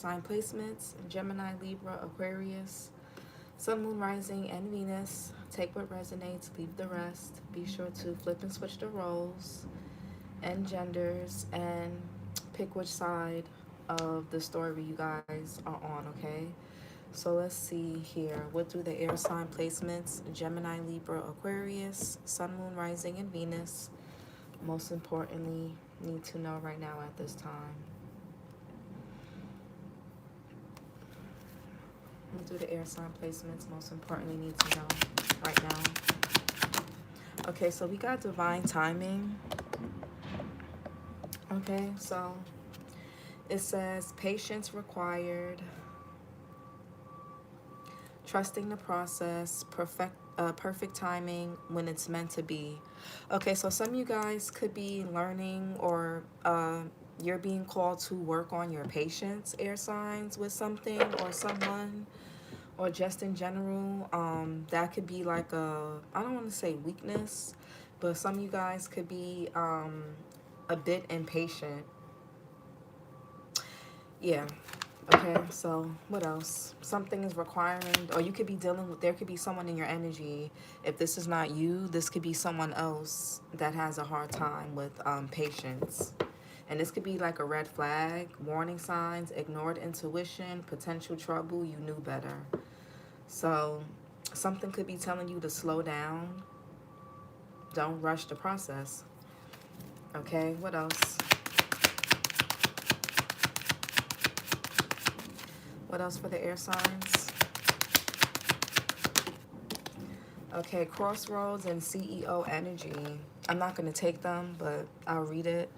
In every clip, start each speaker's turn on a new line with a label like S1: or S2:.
S1: sign placements: Gemini, Libra, Aquarius, Sun, Moon, Rising, and Venus. Take what resonates, leave the rest. Be sure to flip and switch the roles and genders and pick which side of the story you guys are on, okay? So let's see here. What do the air sign placements: Gemini, Libra, Aquarius, Sun, Moon, Rising, and Venus most importantly need to know right now at this time? What do the air sign placements most importantly need to know right now? Okay, so we got divine timing. Okay, so it says patience required, trusting the process, perfect timing when it's meant to be. Okay, so some of you guys could be learning, or you're being called to work on your patience, air signs, with something or someone, or just in general. That could be like I don't want to say weakness, but some of you guys could be a bit impatient. Yeah. Okay, so what else? Something is requiring, or you could be dealing with, there could be someone in your energy. If this is not you, this could be someone else that has a hard time with patience. And this could be like a red flag, warning signs, ignored intuition, potential trouble, you knew better. So something could be telling you to slow down. Don't rush the process. Okay, what else? What else for the air signs? Okay, crossroads and CEO energy. I'm not going to take them, but I'll read it.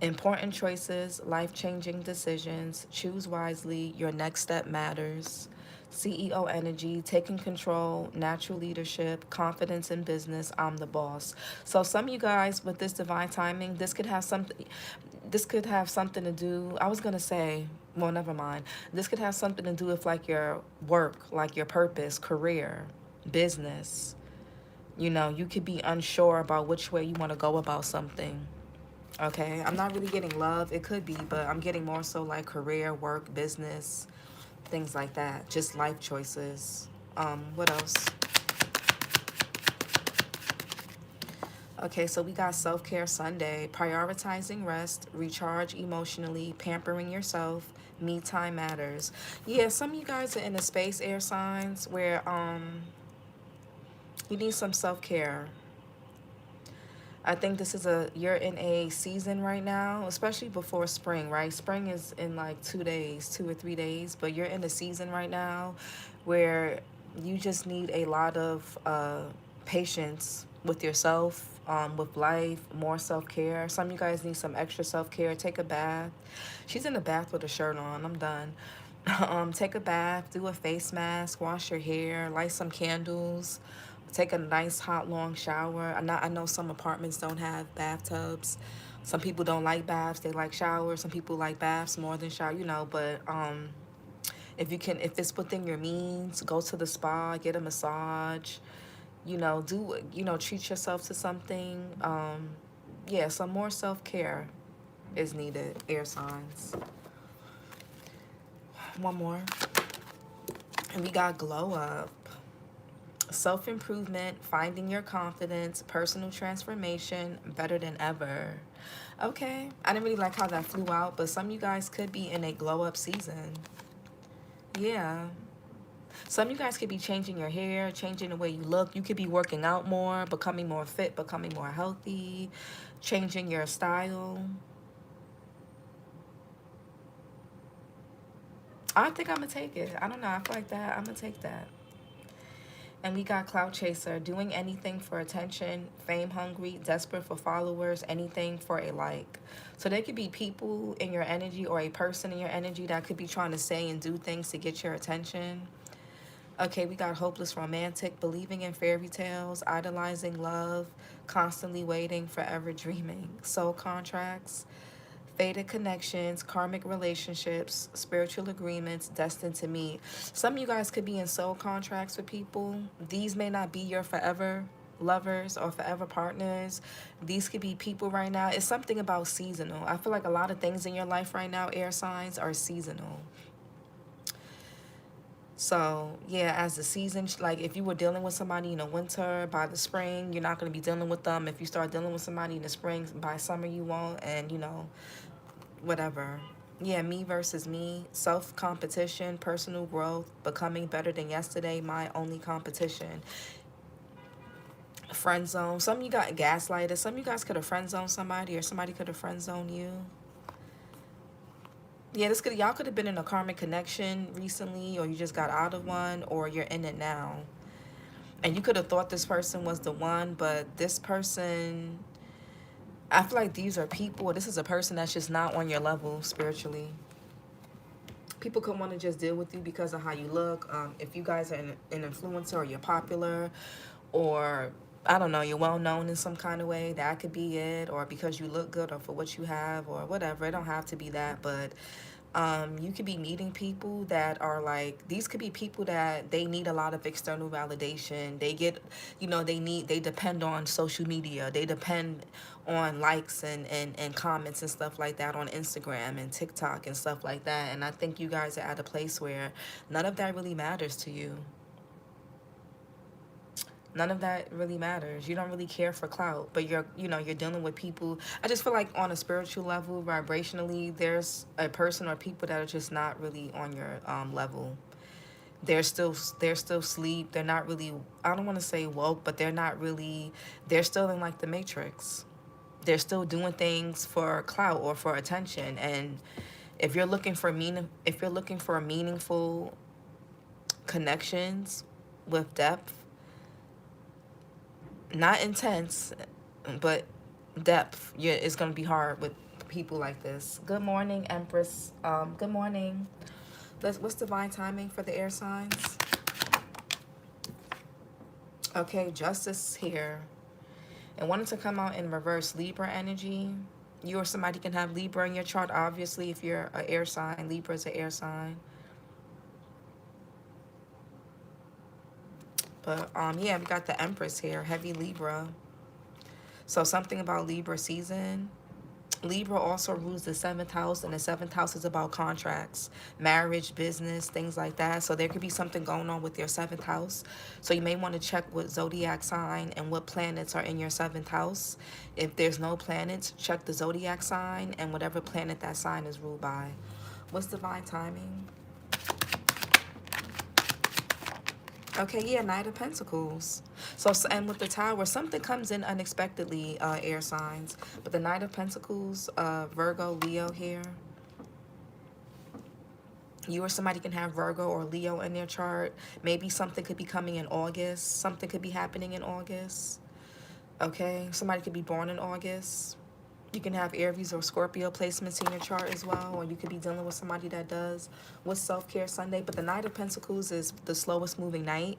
S1: Important choices, life-changing decisions. Choose wisely. Your next step matters. CEO energy, taking control, natural leadership, confidence in business. I'm the boss. So some of you guys with this divine timing, this could have something. This could have something to do. I was gonna say, well, never mind. This could have something to do with like your work, like your purpose, career, business. You know, you could be unsure about which way you want to go about something. Okay, I'm not really getting love. It could be, but I'm getting more so like career, work, business, things like that. Just life choices. What else? Okay, so we got self-care Sunday, prioritizing rest, recharge emotionally, pampering yourself, me time matters. Yeah, some of you guys are in the space air signs where you need some self-care. I think this is you're in a season right now, especially before spring, right? Spring is in like 2 days, 2 or 3 days, but you're in a season right now where you just need a lot of patience with yourself, with life, more self-care. Some of you guys need some extra self-care. Take a bath. She's in the bath with a shirt on. I'm done. Take a bath, do a face mask, wash your hair, light some candles, take a nice hot long shower. I know some apartments don't have bathtubs. Some people don't like baths, they like showers. Some people like baths more than shower, but if it's within your means, go to the spa, get a massage, treat yourself to something. Yeah, some more self-care is needed, air signs. One more. And we got glow up. Self-improvement, finding your confidence, personal transformation, better than ever. Okay, I didn't really like how that flew out, but some of you guys could be in a glow-up season. Yeah. Some of you guys could be changing your hair, changing the way you look. You could be working out more, becoming more fit, becoming more healthy, changing your style. I think I'm going to take it. I don't know. I feel like that. I'm going to take that. And we got clout chaser, doing anything for attention, fame hungry, desperate for followers, anything for a like. So there could be people in your energy or a person in your energy that could be trying to say and do things to get your attention. Okay, we got hopeless romantic, believing in fairy tales, idolizing love, constantly waiting, forever dreaming. Soul contracts, fated connections, karmic relationships, spiritual agreements, destined to meet. Some of you guys could be in soul contracts with people. These may not be your forever lovers or forever partners. These could be people right now. It's something about seasonal. I feel like a lot of things in your life right now, air signs, are seasonal. So, yeah, as the season, like if you were dealing with somebody in the winter, by the spring, you're not going to be dealing with them. If you start dealing with somebody in the spring, by summer, you won't. And, whatever. Yeah, me versus me, self competition, personal growth, becoming better than yesterday, my only competition. Friend zone. Some of you got gaslighted. Some of you guys could have friend zoned somebody, or somebody could have friend zoned you. Yeah, y'all could have been in a karmic connection recently, or you just got out of one, or you're in it now. And you could have thought this person was the one, but this person, I feel like these are people, this is a person that's just not on your level spiritually. People could want to just deal with you because of how you look. If you guys are an influencer, or you're popular, or I don't know, you're well known in some kind of way, that could be it. Or because you look good, or for what you have, or whatever. It don't have to be that, but you could be meeting people that are like, these could be people that they need a lot of external validation. They get, they depend on social media. They depend on likes and comments and stuff like that on Instagram and TikTok and stuff like that. And I think you guys are at a place where none of that really matters to you. None of that really matters. You don't really care for clout, but you're dealing with people. I just feel like on a spiritual level, vibrationally, there's a person or people that are just not really on your level. They're still asleep. They're not really, I don't want to say woke, but they're still in like the matrix. They're still doing things for clout or for attention. And if you're looking for meaningful connections with depth, not intense, but depth, it's going to be hard with people like this. Good morning, Empress. Good morning. What's divine timing for the air signs? Okay, Justice here. And wanted to come out in reverse, Libra energy. You or somebody can have Libra in your chart, obviously. If you're an air sign, Libra is an air sign. But yeah, we got the Empress here, heavy Libra. So something about Libra season. Libra also rules the 7th house, and the 7th house is about contracts, marriage, business, things like that. So there could be something going on with your 7th house. So you may want to check what zodiac sign and what planets are in your 7th house. If there's no planets, check the zodiac sign and whatever planet that sign is ruled by. What's divine timing? Okay, yeah, Knight of Pentacles. So, and with the Tower, something comes in unexpectedly, air signs. But the Knight of Pentacles, Virgo, Leo here. You or somebody can have Virgo or Leo in their chart. Maybe something could be coming in August. Something could be happening in August. Okay, somebody could be born in August. You can have Aries or Scorpio placements in your chart as well, or you could be dealing with somebody that does with Self-Care Sunday. But the Knight of Pentacles is the slowest moving knight,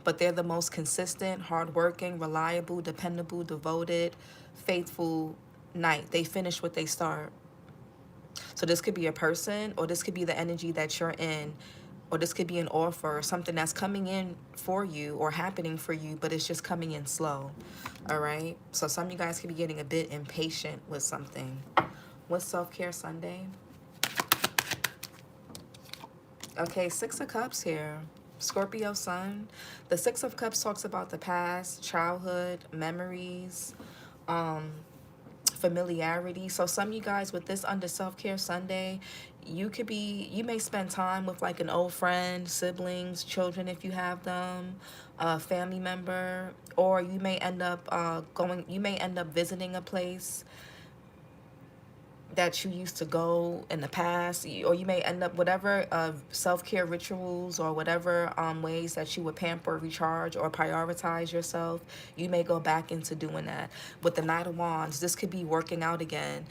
S1: but they're the most consistent, hardworking, reliable, dependable, devoted, faithful knight. They finish what they start. So this could be a person, or this could be the energy that you're in, or this could be an offer or something that's coming in for you or happening for you, but it's just coming in slow. All right? So some of you guys could be getting a bit impatient with something. What's Self-Care Sunday? Okay, 6 of Cups here. Scorpio Sun. The 6 of Cups talks about the past, childhood, memories, familiarity. So some of you guys with this under Self-Care Sunday, you may spend time with like an old friend, siblings, children if you have them, a family member, or you may end up visiting a place that you used to go in the past, or you may end up whatever self-care rituals or whatever ways that you would pamper, recharge, or prioritize yourself. You may go back into doing that. With the Knight of Wands, this could be working out again,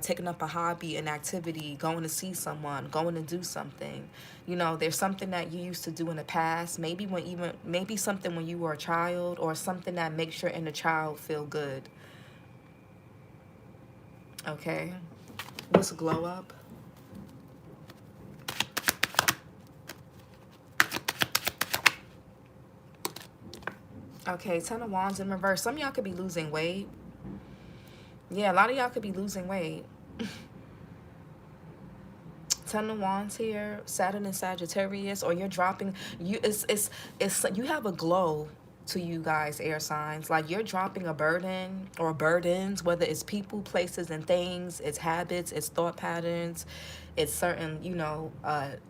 S1: taking up a hobby, an activity, going to see someone, going to do something. There's something that you used to do in the past, maybe something when you were a child, or something that makes your inner child feel good. Okay, what's glow up? Okay, 10 of Wands in reverse. Some of y'all could be losing weight. Yeah, a lot of y'all could be losing weight. Ten of Wands here, Saturn and Sagittarius, or you're dropping, it's you have a glow to you guys, air signs. Like you're dropping a burden or burdens, whether it's people, places, and things, it's habits, it's thought patterns, it's certain, you know,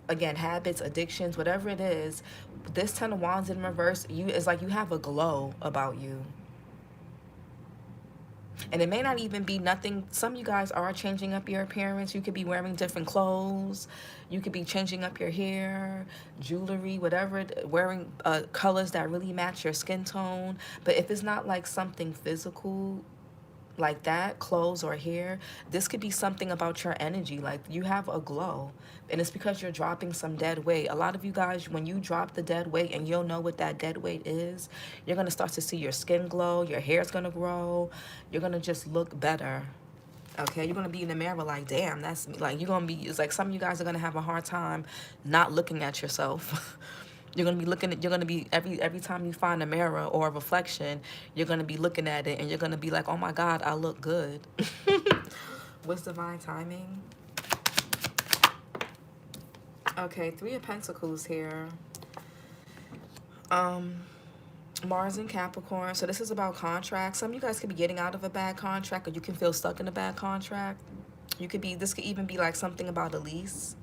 S1: again, habits, addictions, whatever it is. This Ten of Wands in reverse, it's like you have a glow about you. And it may not even be nothing. Some of you guys are changing up your appearance. You could be wearing different clothes. You could be changing up your hair, jewelry, whatever, wearing colors that really match your skin tone. But if it's not like something physical like that, clothes or hair, this could be something about your energy. Like you have a glow, and it's because you're dropping some dead weight. A lot of you guys, when you drop the dead weight, and you'll know what that dead weight is, you're going to start to see your skin glow, your hair's going to grow, you're going to just look better. Okay, you're gonna be in the mirror like, damn, that's me. Like, you're gonna be, it's like some of you guys are gonna have a hard time not looking at yourself. You're gonna be looking at, you're gonna be, every time you find a mirror or a reflection, you're gonna be looking at it and you're gonna be like, oh my God, I look good. What's divine timing? Okay, Three of Pentacles here. Mars in Capricorn. So this is about contracts. Some of you guys could be getting out of a bad contract, or you can feel stuck in a bad contract. You could be, this could even be like something about a lease.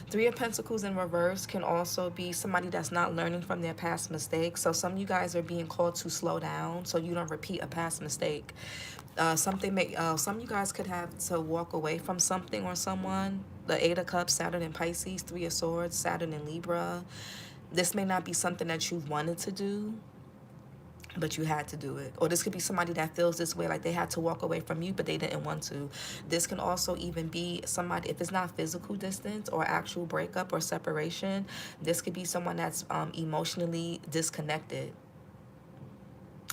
S1: Three of Pentacles in reverse can also be somebody that's not learning from their past mistakes. So some of you guys are being called to slow down so you don't repeat a past mistake. Some of you guys could have to walk away from something or someone. The Eight of Cups, Saturn and Pisces, Three of Swords, Saturn and Libra. This may not be something that you wanted to do, but you had to do it. Or this could be somebody that feels this way, like they had to walk away from you, but they didn't want to. This can also even be somebody, if it's not physical distance or actual breakup or separation, this could be someone that's emotionally disconnected.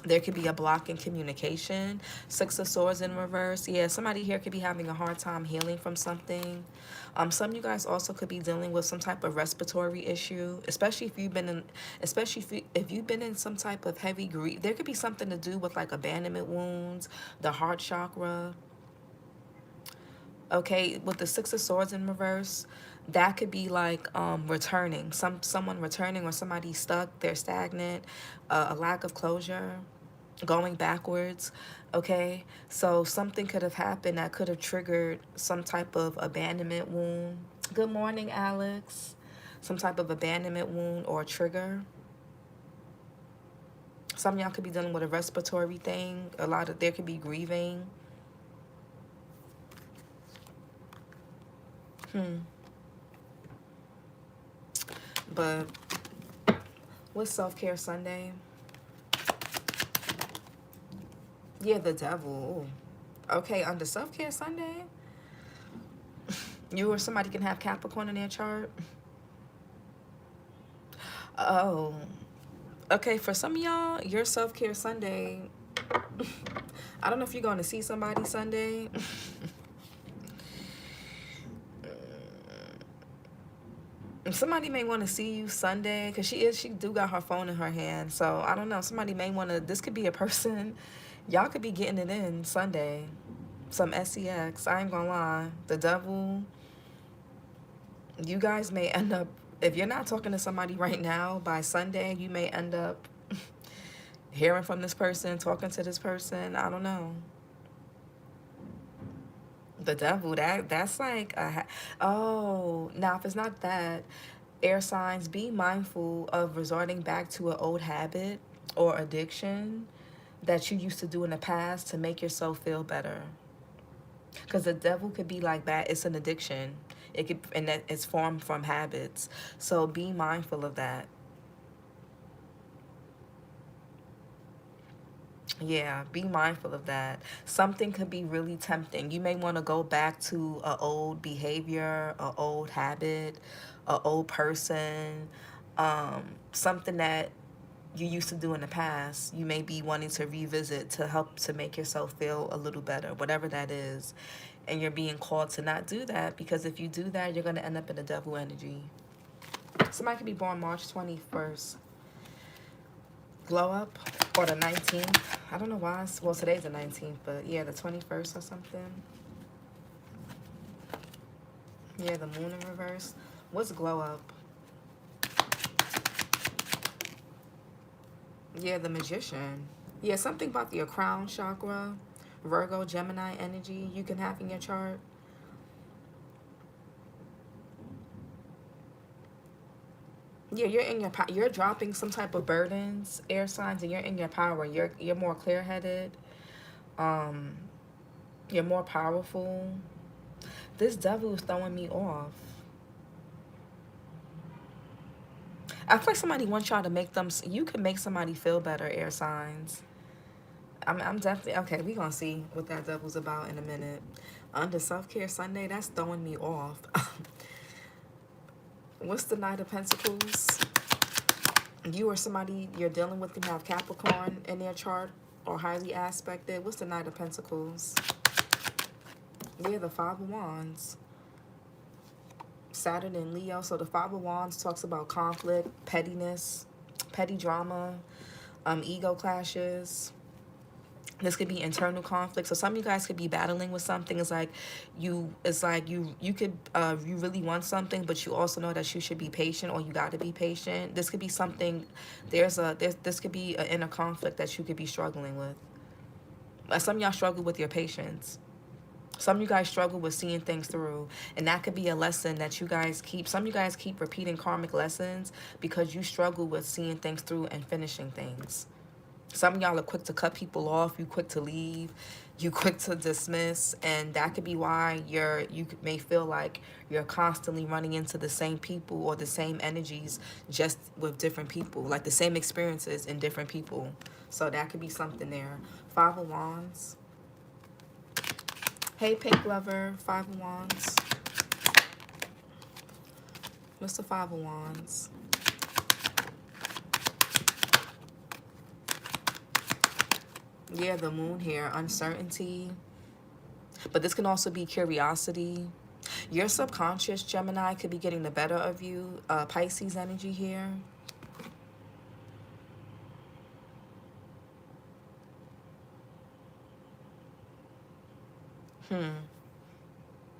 S1: There could be a block in communication. Six of Swords in reverse. Yeah, somebody here could be having a hard time healing from something. Some of you guys also could be dealing with some type of respiratory issue, especially if you've been in, if you've been in some type of heavy grief. There could be something to do with like abandonment wounds, the heart chakra. Okay, with the Six of Swords in reverse, that could be like returning, someone returning, or somebody stuck, they're stagnant, a lack of closure, going backwards. Okay, so something could have happened that could have triggered some type of abandonment wound. Good morning, Alex. Some type of abandonment wound or trigger. Some of y'all could be dealing with a respiratory thing. There could be grieving. But what's Self-Care Sunday? Yeah, the devil. Ooh. Okay, under Self-Care Sunday, you or somebody can have Capricorn in their chart. Oh. Okay, for some of y'all, your Self-Care Sunday, I don't know if you're going to see somebody Sunday. Somebody may want to see you Sunday, because she do got her phone in her hand. So I don't know, somebody may want to, this could be a person, y'all could be getting it in Sunday. Some sex, I ain't gonna lie. The devil, you guys may end up, if you're not talking to somebody right now, by Sunday you may end up hearing from this person, talking to this person. I don't know. The devil, that's like oh, now if it's not that, air signs, be mindful of resorting back to an old habit or addiction that you used to do in the past to make yourself feel better. Because the devil could be like that. It's an addiction. It could, and that it's formed from habits. So be mindful of that. Yeah, be mindful of that. Something could be really tempting. You may want to go back to an old behavior, an old habit, an old person, something that you used to do in the past. You may be wanting to revisit to help to make yourself feel a little better, whatever that is. And you're being called to not do that, because if you do that, you're going to end up in the devil energy. Somebody could be born March 21st. Glow up, or the 19th. I don't know why. Well, today's the 19th, but yeah, the 21st or something. Yeah, the moon in reverse. What's glow up? Yeah, the magician. Yeah, something about your crown chakra, Virgo, Gemini energy you can have in your chart. Yeah, you're in your you're dropping some type of burdens, air signs, and you're in your power. You're more clear headed. Um, you're more powerful. This devil is throwing me off. I feel like somebody wants y'all to make them. You can make somebody feel better, air signs. I'm definitely okay. We gonna see what that devil's about in a minute. Under Self Care Sunday, that's throwing me off. What's the Knight of Pentacles? You or somebody you're dealing with can have Capricorn in their chart or highly aspected. What's the Knight of Pentacles? Yeah, the Five of Wands. Saturn and Leo. So the Five of Wands talks about conflict, pettiness, petty drama, ego clashes. This could be internal conflict. So some of you guys could be battling with something. It's like you could you really want something, but you also know that you should be patient, or you got to be patient. This could be something. This could be an inner conflict that you could be struggling with. Some of y'all struggle with your patience. Some of you guys struggle with seeing things through, and that could be a lesson that you guys keep. Some of you guys keep repeating karmic lessons because you struggle with seeing things through and finishing things. Some of y'all are quick to cut people off. You quick to leave. You quick to dismiss. And that could be why you may feel like you're constantly running into the same people or the same energies, just with different people. Like the same experiences in different people. So that could be something there. Five of Wands. Hey, Pink Lover. Five of Wands. What's the Five of Wands? Yeah, the moon here, uncertainty. But this can also be curiosity. Your subconscious, Gemini, could be getting the better of you. Pisces energy here.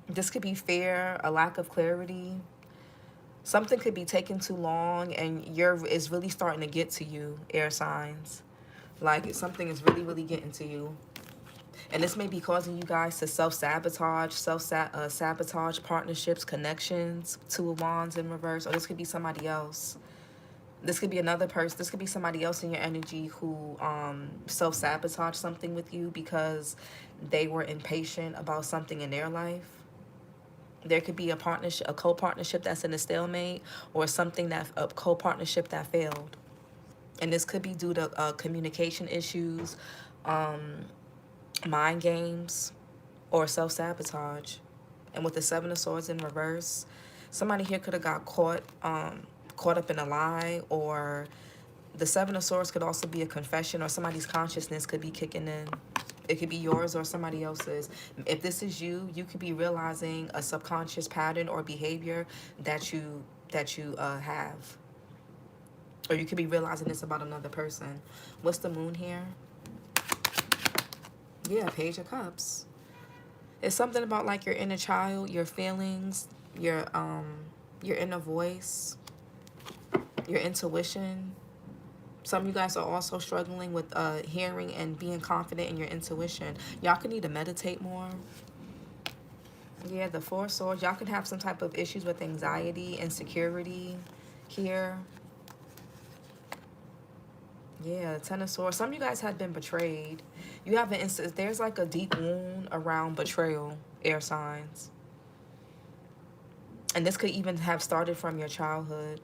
S1: This could be fear, a lack of clarity. Something could be taking too long, and it's really starting to get to you, air signs. Like something is really, really getting to you. And this may be causing you guys to self-sabotage, sabotage partnerships, connections, Two of Wands in reverse. Or this could be somebody else. This could be another person. This could be somebody else in your energy who self-sabotage something with you because they were impatient about something in their life. There could be a partnership, a co-partnership that's in a stalemate, or a co-partnership that failed. And this could be due to communication issues, mind games, or self-sabotage. And with the Seven of Swords in reverse, somebody here could have got caught up in a lie, or the Seven of Swords could also be a confession, or somebody's consciousness could be kicking in. It could be yours or somebody else's. If this is you, you could be realizing a subconscious pattern or behavior that you have. Or you could be realizing this about another person. What's the moon here? Yeah, Page of Cups. It's something about like your inner child, your feelings, your inner voice, your intuition. Some of you guys are also struggling with hearing and being confident in your intuition. Y'all could need to meditate more. Yeah, the Four of Swords. Y'all could have some type of issues with anxiety, insecurity here. Yeah, Ten of Swords. Some of you guys have been betrayed. You have an instance. There's like a deep wound around betrayal, air signs. And this could even have started from your childhood.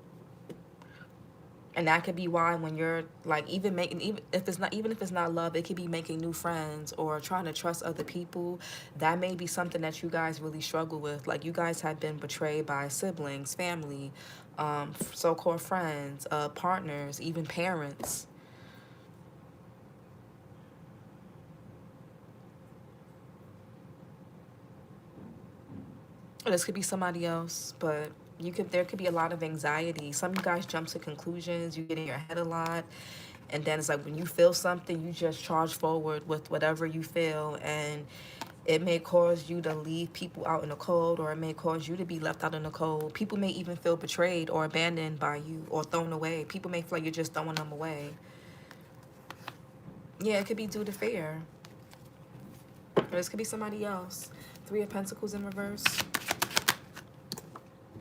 S1: And that could be why when you're like even if it's not love, it could be making new friends or trying to trust other people. That may be something that you guys really struggle with. Like you guys have been betrayed by siblings, family, so-called friends, partners, even parents. This could be somebody else, but there could be a lot of anxiety. Some of you guys jump to conclusions, you get in your head a lot, and then it's like when you feel something, you just charge forward with whatever you feel, and It may cause you to leave people out in the cold, or it may cause you to be left out in the cold. People may even feel betrayed or abandoned by you or thrown away. People may feel like you're just throwing them away. Yeah, it could be due to fear. Or this could be somebody else. Three of Pentacles in reverse.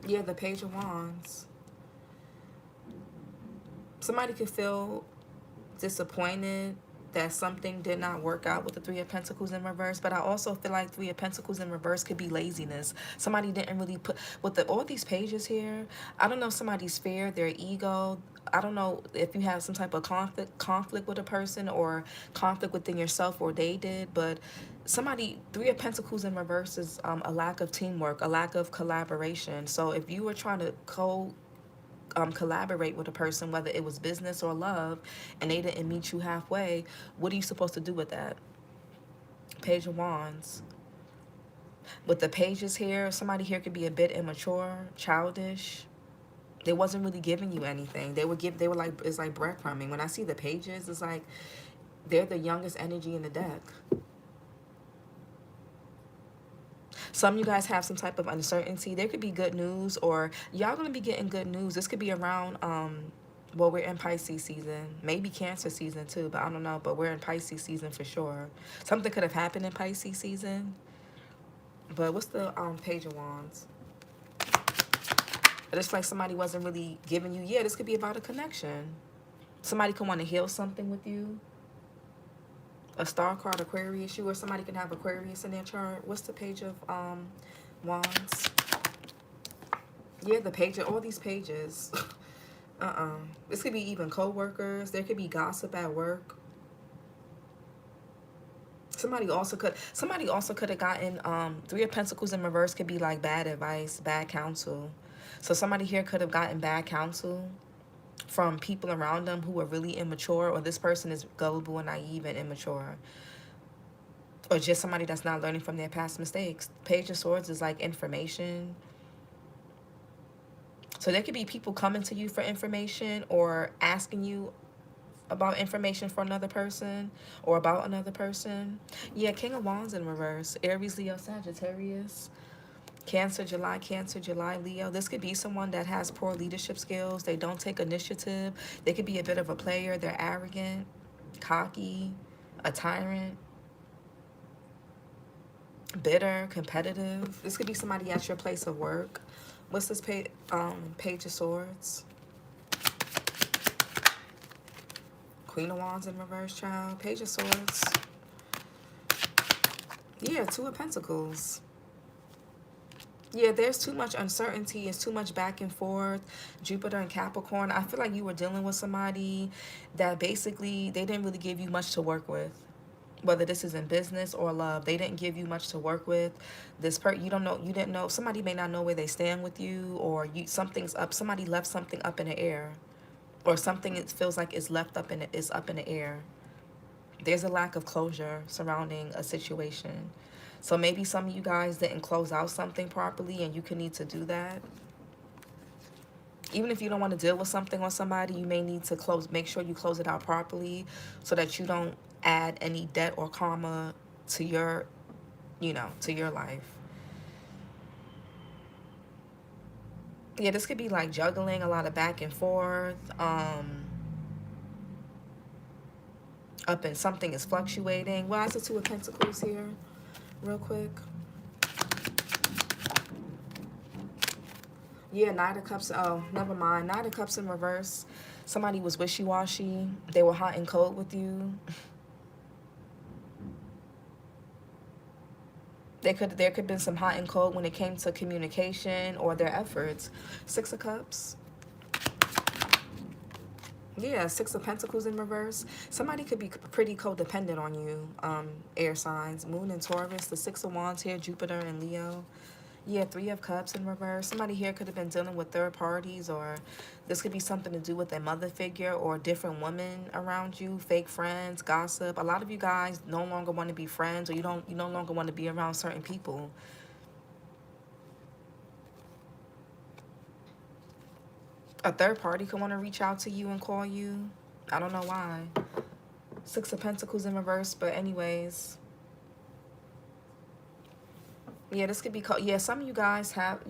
S1: Yeah, the Page of Wands. Somebody could feel disappointed that something did not work out with the Three of Pentacles in reverse, but I also feel like Three of Pentacles in reverse could be laziness. Somebody didn't really put, with all these pages here, I don't know if somebody's fear, their ego, I don't know if you have some type of conflict with a person or conflict within yourself, or they did, but somebody, Three of Pentacles in reverse is a lack of teamwork, a lack of collaboration. So if you were trying to collaborate with a person, whether it was business or love, and they didn't meet you halfway, what are you supposed to do with that? Page of Wands. With the pages here, somebody here could be a bit immature, childish. They wasn't really giving you anything. They were like, it's like breadcrumbing. When I see the pages, it's like they're the youngest energy in the deck. Some of you guys have some type of uncertainty. There could be good news, or y'all going to be getting good news. This could be around, well, we're in Pisces season. Maybe Cancer season too, but I don't know. But we're in Pisces season for sure. Something could have happened in Pisces season. But what's the Page of Wands? It's like somebody wasn't really giving you, yeah, this could be about a connection. Somebody could want to heal something with you. A star card, Aquarius, you, or somebody can have Aquarius in their chart. What's the Page of Wands? Yeah, the page, all these pages. This could be even co-workers. There could be gossip at work. Somebody also could have gotten Three of Pentacles in reverse could be like bad advice, bad counsel. So somebody here could have gotten bad counsel from people around them who are really immature, or this person is gullible and naive and immature, or just somebody that's not learning from their past mistakes. Page of Swords is like information. So there could be people coming to you for information or asking you about information for another person or about another person. Yeah, King of Wands in reverse. Aries, Leo, Sagittarius. Cancer, July, Leo. This could be someone that has poor leadership skills. They don't take initiative. They could be a bit of a player. They're arrogant, cocky, a tyrant, bitter, competitive. This could be somebody at your place of work. What's this Page of Swords? Queen of Wands in reverse, child. Page of Swords. Yeah, Two of Pentacles. Yeah, there's too much uncertainty. It's too much back and forth. Jupiter and Capricorn. I feel like you were dealing with somebody that basically they didn't really give you much to work with. Whether this is in business or love, they didn't give you much to work with. You didn't know. Somebody may not know where they stand with you, or something's up. Somebody left something up in the air, or something it feels like is up in the air. There's a lack of closure surrounding a situation. So maybe some of you guys didn't close out something properly, and you can need to do that. Even if you don't want to deal with something on somebody, you may need to make sure you close it out properly so that you don't add any debt or karma to your, to your life. Yeah, this could be like juggling, a lot of back and forth. Up and something is fluctuating. Why is the Two of Pentacles here? Real quick. Yeah, Knight of Cups. Oh, never mind. Knight of Cups in reverse. Somebody was wishy-washy. They were hot and cold with you. There could have been some hot and cold when it came to communication or their efforts. Six of Cups. Yeah, Six of Pentacles in reverse. Somebody could be pretty codependent on you, air signs. Moon and Taurus. The Six of Wands here, Jupiter and Leo. Yeah, Three of Cups in reverse. Somebody here could have been dealing with third parties, or this could be something to do with a mother figure or different women around you, fake friends, gossip. A lot of you guys no longer want to be friends, or you no longer want to be around certain people. A third party could want to reach out to you and call you. I don't know why. Six of Pentacles in reverse, but anyways. Yeah, this could be yeah, some of you guys have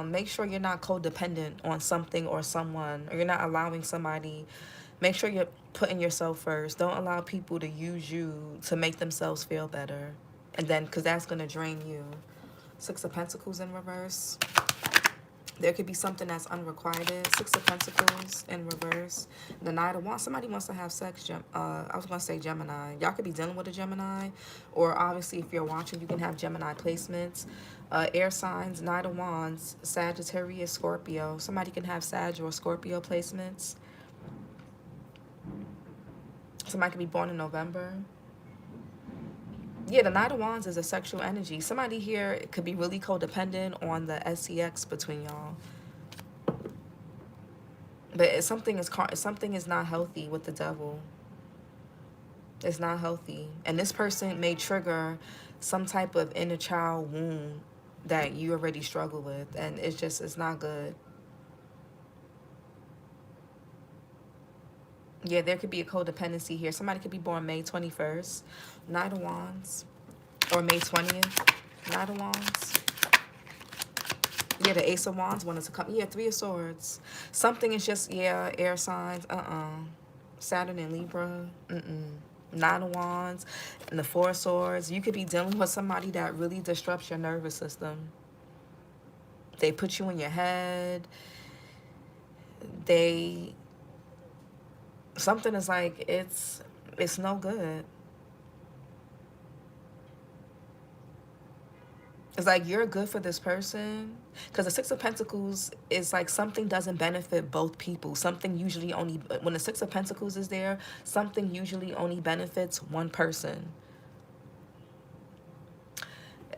S1: make sure you're not codependent on something or someone, or you're not allowing somebody. Make sure you're putting yourself first. Don't allow people to use you to make themselves feel better. And then, because that's going to drain you. Six of Pentacles in reverse. There could be something that's unrequited. Six of Pentacles in reverse. The Knight of Wands. Somebody wants to have sex. I was going to say Gemini. Y'all could be dealing with a Gemini. Or obviously, if you're watching, you can have Gemini placements. Air signs, Knight of Wands, Sagittarius, Scorpio. Somebody can have Sag or Scorpio placements. Somebody could be born in November. Yeah, the Knight of Wands is a sexual energy. Somebody here could be really codependent on the sex between y'all. But something is not healthy with the devil. It's not healthy. And this person may trigger some type of inner child wound that you already struggle with. And it's not good. Yeah, there could be a codependency here. Somebody could be born May 21st. Knight of Wands. Or May 20th. Knight of Wands. Yeah, the Ace of Wands wanted to come. Yeah, Three of Swords. Something is just, yeah, air signs. Saturn and Libra. Nine of Wands. And the Four of Swords. You could be dealing with somebody that really disrupts your nervous system. They put you in your head. Something is like, it's no good. It's like you're good for this person. Because the Six of Pentacles is like something doesn't benefit both people. Something usually only, when the Six of Pentacles is there, something usually only benefits one person.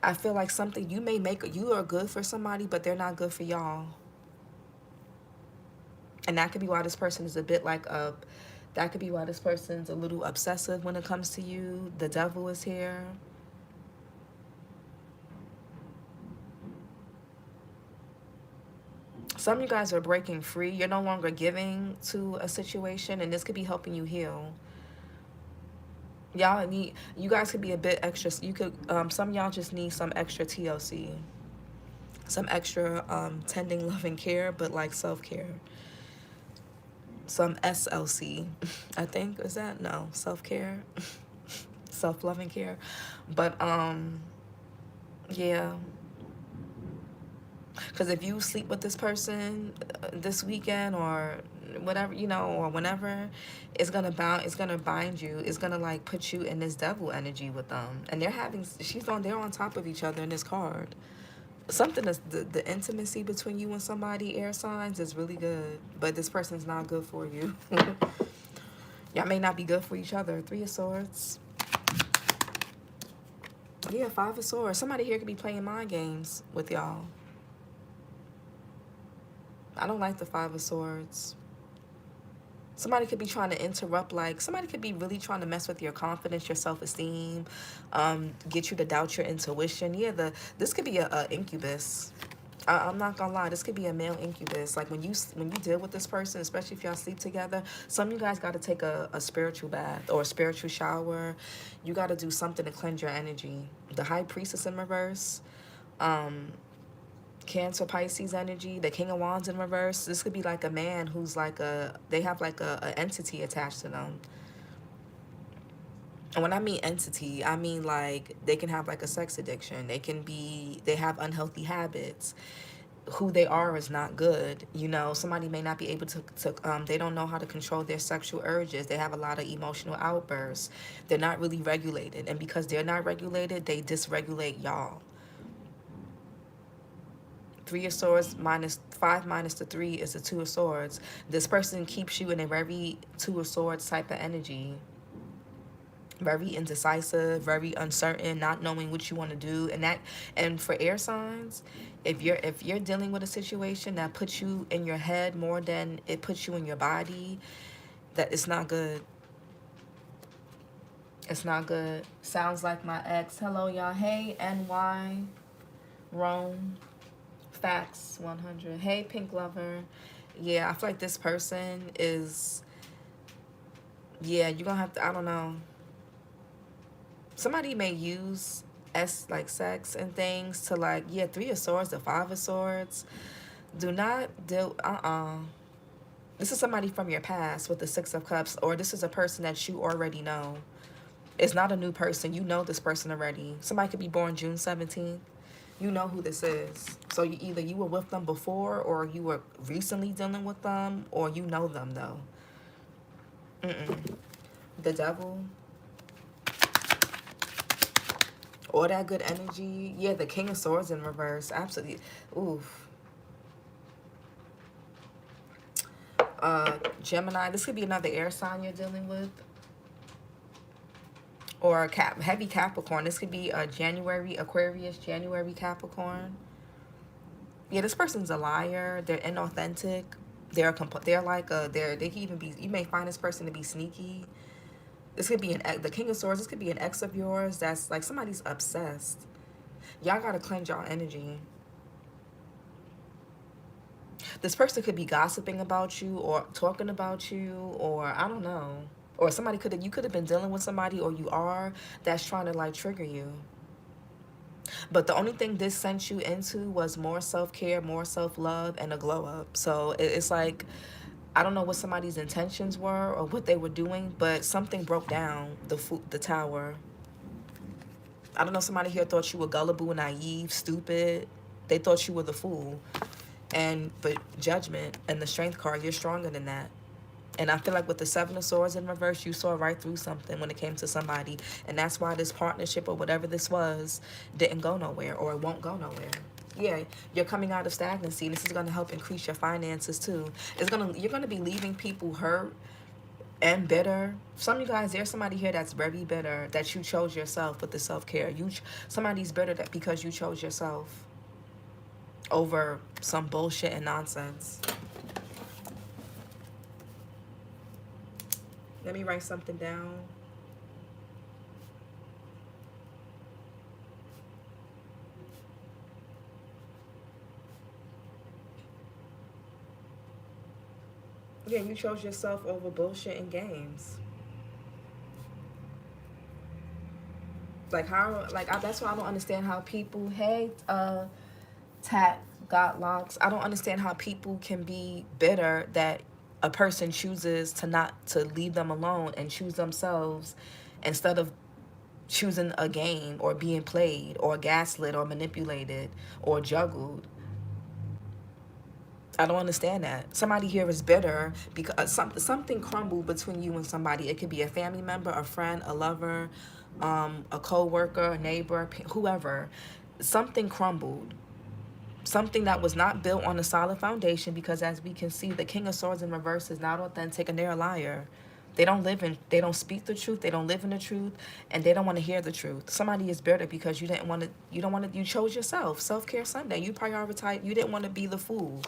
S1: I feel like something you are good for somebody, but they're not good for y'all. And that could be why this person is that could be why this person's a little obsessive when it comes to you. The devil is here. Some of you guys are breaking free. You're no longer giving to a situation, and this could be helping you heal. You guys could be a bit extra. Some of y'all just need some extra TLC. Some extra tending, loving care, but like self-care. Some SLC, I think, is that? No, self-care. Self-loving care. But, yeah. Because if you sleep with this person this weekend or whatever, or whenever, it's gonna bind you. It's gonna like put you in this devil energy with them. And they're on top of each other in this card. Something that's the intimacy between you and somebody, air signs, is really good. But this person's not good for you. Y'all may not be good for each other. Three of Swords. Yeah, Five of Swords. Somebody here could be playing mind games with y'all. I don't like the Five of Swords. Somebody could be trying to interrupt, somebody could be really trying to mess with your confidence, your self-esteem, get you to doubt your intuition. Yeah, this could be a incubus. I'm not gonna lie, this could be a male incubus. Like when you deal with this person, especially if y'all sleep together, some of you guys got to take a spiritual bath or a spiritual shower. You got to do something to cleanse your energy. The High Priestess in reverse. Cancer, Pisces energy, the King of Wands in reverse. This could be like a man who's they have a entity attached to them. And when I mean entity, I mean like they can have a sex addiction. They have unhealthy habits. Who they are is not good. Somebody may not be able to they don't know how to control their sexual urges. They have a lot of emotional outbursts. They're not really regulated. And because they're not regulated, they dysregulate y'all. Three of Swords -5 minus the 3 is the Two of Swords. This person keeps you in a very Two of Swords type of energy. Very indecisive, very uncertain, not knowing what you want to do. And for air signs, if you're dealing with a situation that puts you in your head more than it puts you in your body, that it's not good. It's not good. Sounds like my ex. Hello, y'all. Hey, NY, Rome. Facts 100. Hey, Pink Lover. Yeah, I feel like this person is, yeah, you're gonna have to, I don't know. Somebody may use like sex and things to like, yeah, Three of Swords, the Five of Swords. Do not do, This is somebody from your past with the Six of Cups, or this is a person that you already know. It's not a new person. You know this person already. Somebody could be born June 17th. You know who this is. So either you were with them before, or you were recently dealing with them, or you know them though. The Devil. All that good energy. Yeah, the King of Swords in reverse. Absolutely. Oof. Gemini. This could be another air sign you're dealing with. Or a heavy Capricorn. This could be a January Aquarius, January Capricorn. Yeah, this person's a liar. They're inauthentic. They can even be, you may find this person to be sneaky. This could be the King of Swords. This could be an ex of yours that's like somebody's obsessed. Y'all gotta cleanse y'all energy. This person could be gossiping about you or talking about you, or I don't know. Or you could have been dealing with somebody, or you are, that's trying to like trigger you. But the only thing this sent you into was more self-care, more self-love, and a glow up. So it's like, I don't know what somebody's intentions were or what they were doing, but something broke down the tower. I don't know, somebody here thought you were gullible, naive, stupid. They thought you were the fool. But Judgment and the Strength card, you're stronger than that. And I feel like with the Seven of Swords in reverse, you saw right through something when it came to somebody. And that's why this partnership or whatever this was didn't go nowhere, or it won't go nowhere. Yeah, you're coming out of stagnancy. This is going to help increase your finances too. You're going to be leaving people hurt and bitter. Some of you guys, there's somebody here that's very bitter that you chose yourself with the self-care. Somebody's bitter because you chose yourself over some bullshit and nonsense. Let me write something down. Yeah, you chose yourself over bullshit and games. Like that's why I don't understand how people, hey, Tat got locks. I don't understand how people can be bitter that a person chooses to leave them alone and choose themselves instead of choosing a game or being played or gaslit or manipulated or juggled. I don't understand that. Somebody here is bitter because something crumbled between you and somebody. It could be a family member, a friend, a lover, a co-worker, a neighbor, whoever. Something crumbled. Something that was not built on a solid foundation, because as we can see, the King of Swords in reverse is not authentic and they're a liar. They don't speak the truth, they don't live in the truth, and they don't want to hear the truth. Somebody is bitter because you chose yourself. Self-care Sunday. You prioritize, you didn't want to be the fool.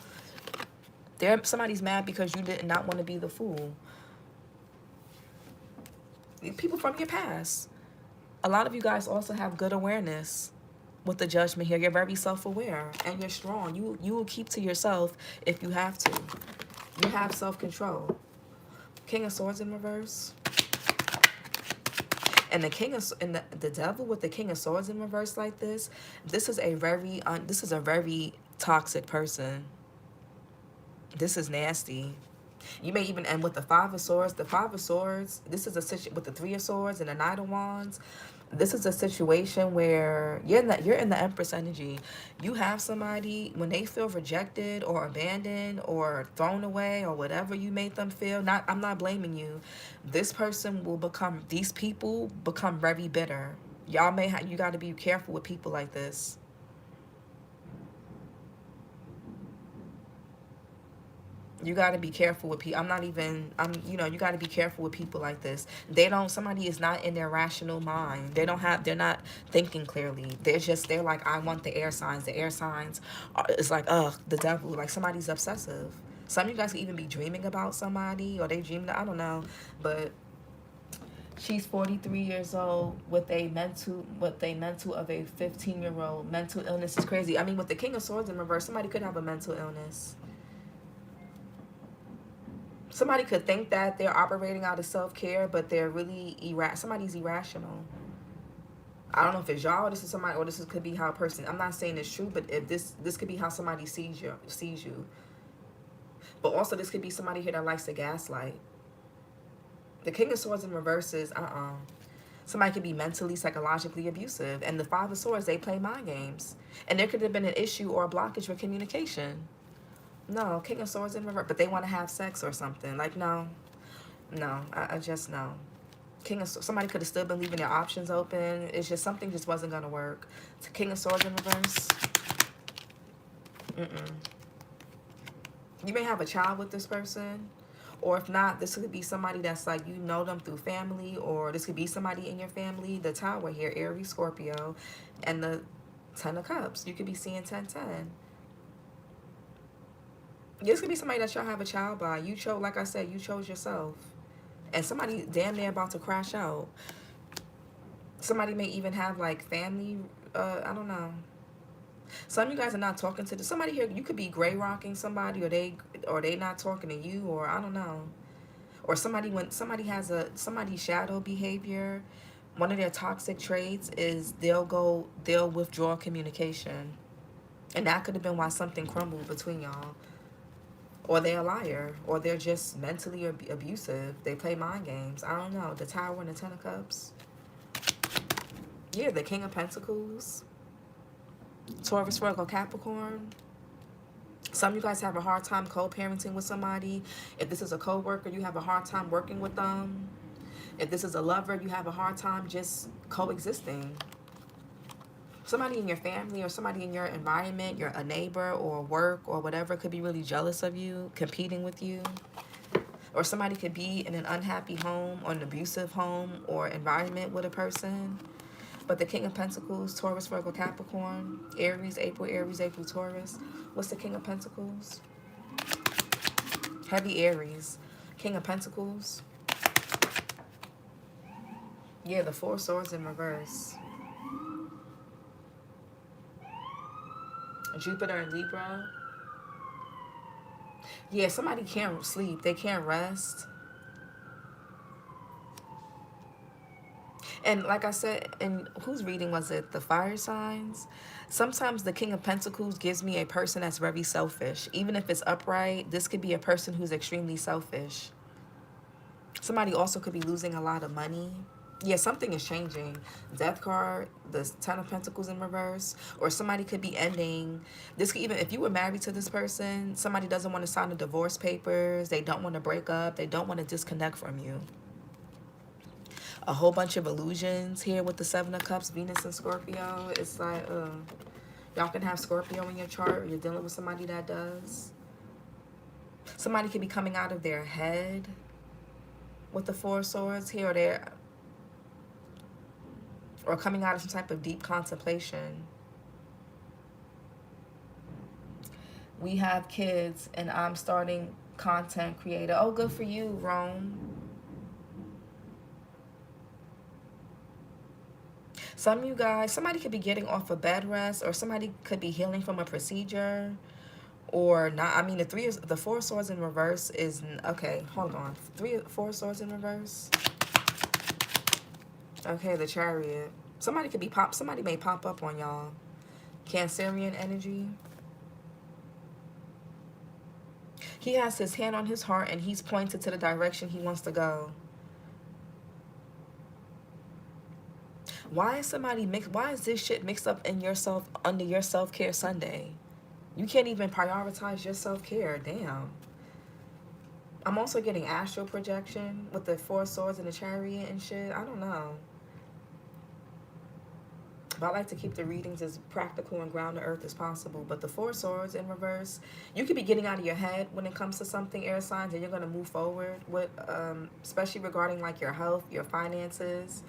S1: Somebody's mad because you did not want to be the fool. People from your past. A lot of you guys also have good awareness with the Judgment here. You're very self-aware and you're strong. You will keep to yourself if you have to. You have self-control. King of Swords in reverse. And the Devil with the King of Swords in reverse like this. This is a very toxic person. This is nasty. You may even end with the Five of Swords. The Five of Swords, this is a situation with the Three of Swords and the Knight of Wands. This is a situation where you're in the Empress energy. You have somebody, when they feel rejected or abandoned or thrown away or whatever you made them feel, I'm not blaming you. These people become very bitter. You got to be careful with people like this. You got to be careful with people. You got to be careful with people like this. Somebody is not in their rational mind. They're not thinking clearly. They're like, I want the air signs. The air signs it's like, the devil. Like somebody's obsessive. Some of you guys can even be dreaming about somebody, or they dreaming, I don't know. But she's 43 years old with a mental of a 15-year-old. Mental illness is crazy. I mean, with the King of Swords in reverse, somebody could have a mental illness. Somebody could think that they're operating out of self-care, but they're really somebody's irrational. I don't know if it's y'all, or this is somebody, or could be how a person. I'm not saying it's true, but if this could be how somebody sees you. But also this could be somebody here that likes to gaslight. The King of Swords in reverse is somebody could be mentally, psychologically abusive, and the Five of Swords, they play mind games, and there could have been an issue or a blockage with communication. No, King of Swords in reverse, but they want to have sex or something. Like, no, I just no. Somebody could have still been leaving their options open. It's just something just wasn't gonna work. It's King of Swords in reverse. You may have a child with this person, or if not, this could be somebody that's like, you know them through family, or this could be somebody in your family. The Tower here, Aries, Scorpio, and the Ten of Cups. You could be seeing 10-10. This could be somebody that y'all have a child by. You chose, like I said, you chose yourself. And somebody damn near about to crash out. Somebody may even have like family, I don't know. Some of you guys are not talking to somebody here. You could be gray rocking somebody, or they not talking to you, or I don't know. Or when somebody has somebody's shadow behavior, one of their toxic traits is they'll withdraw communication. And that could have been why something crumbled between y'all. Or they're a liar, or they're just mentally abusive. They play mind games. I don't know. The Tower and the Ten of Cups. Yeah, the King of Pentacles. Taurus, Virgo, Capricorn. Some of you guys have a hard time co-parenting with somebody. If this is a co-worker, you have a hard time working with them. If this is a lover, you have a hard time just coexisting. Somebody in your family or somebody in your environment, you're a neighbor or work or whatever, could be really jealous of you, competing with you. Or somebody could be in an unhappy home or an abusive home or environment with a person. But the King of Pentacles, Taurus, Virgo, Capricorn, Aries, April, Taurus. What's the King of Pentacles? Heavy Aries. King of Pentacles. Yeah, the Four Swords in reverse. Jupiter and Libra. Yeah, somebody can't sleep. They can't rest. And like I said, and whose reading was it? The fire signs. Sometimes the King of Pentacles gives me a person that's very selfish. Even if it's upright, this could be a person who's extremely selfish. Somebody also could be losing a lot of money. Yeah, something is changing. Death card, the Ten of Pentacles in reverse, or somebody could be ending. This could even, if you were married to this person, somebody doesn't want to sign the divorce papers. They don't want to break up. They don't want to disconnect from you. A whole bunch of illusions here with the Seven of Cups, Venus and Scorpio. It's like, y'all can have Scorpio in your chart. Or you're dealing with somebody that does. Somebody could be coming out of their head with the Four Swords here, or coming out of some type of deep contemplation. We have kids, and I'm starting content creator. Oh, good for you, Rome. Some of you guys, somebody could be getting off of bed rest, or somebody could be healing from a procedure, or not. I mean, the Four Swords in reverse is, okay, hold on. Four Swords in reverse. Okay, the Chariot. Somebody may pop up on y'all. Cancerian energy. He has his hand on his heart and he's pointed to the direction he wants to go. Why is this shit mixed up in under your self-care Sunday? You can't even prioritize your self-care. Damn. I'm also getting astral projection with the Four Swords and the Chariot and shit. I don't know. But I like to keep the readings as practical and ground to earth as possible. But the Four Swords in reverse, you could be getting out of your head when it comes to something, air signs, and you're going to move forward with, especially regarding like your health, your finances.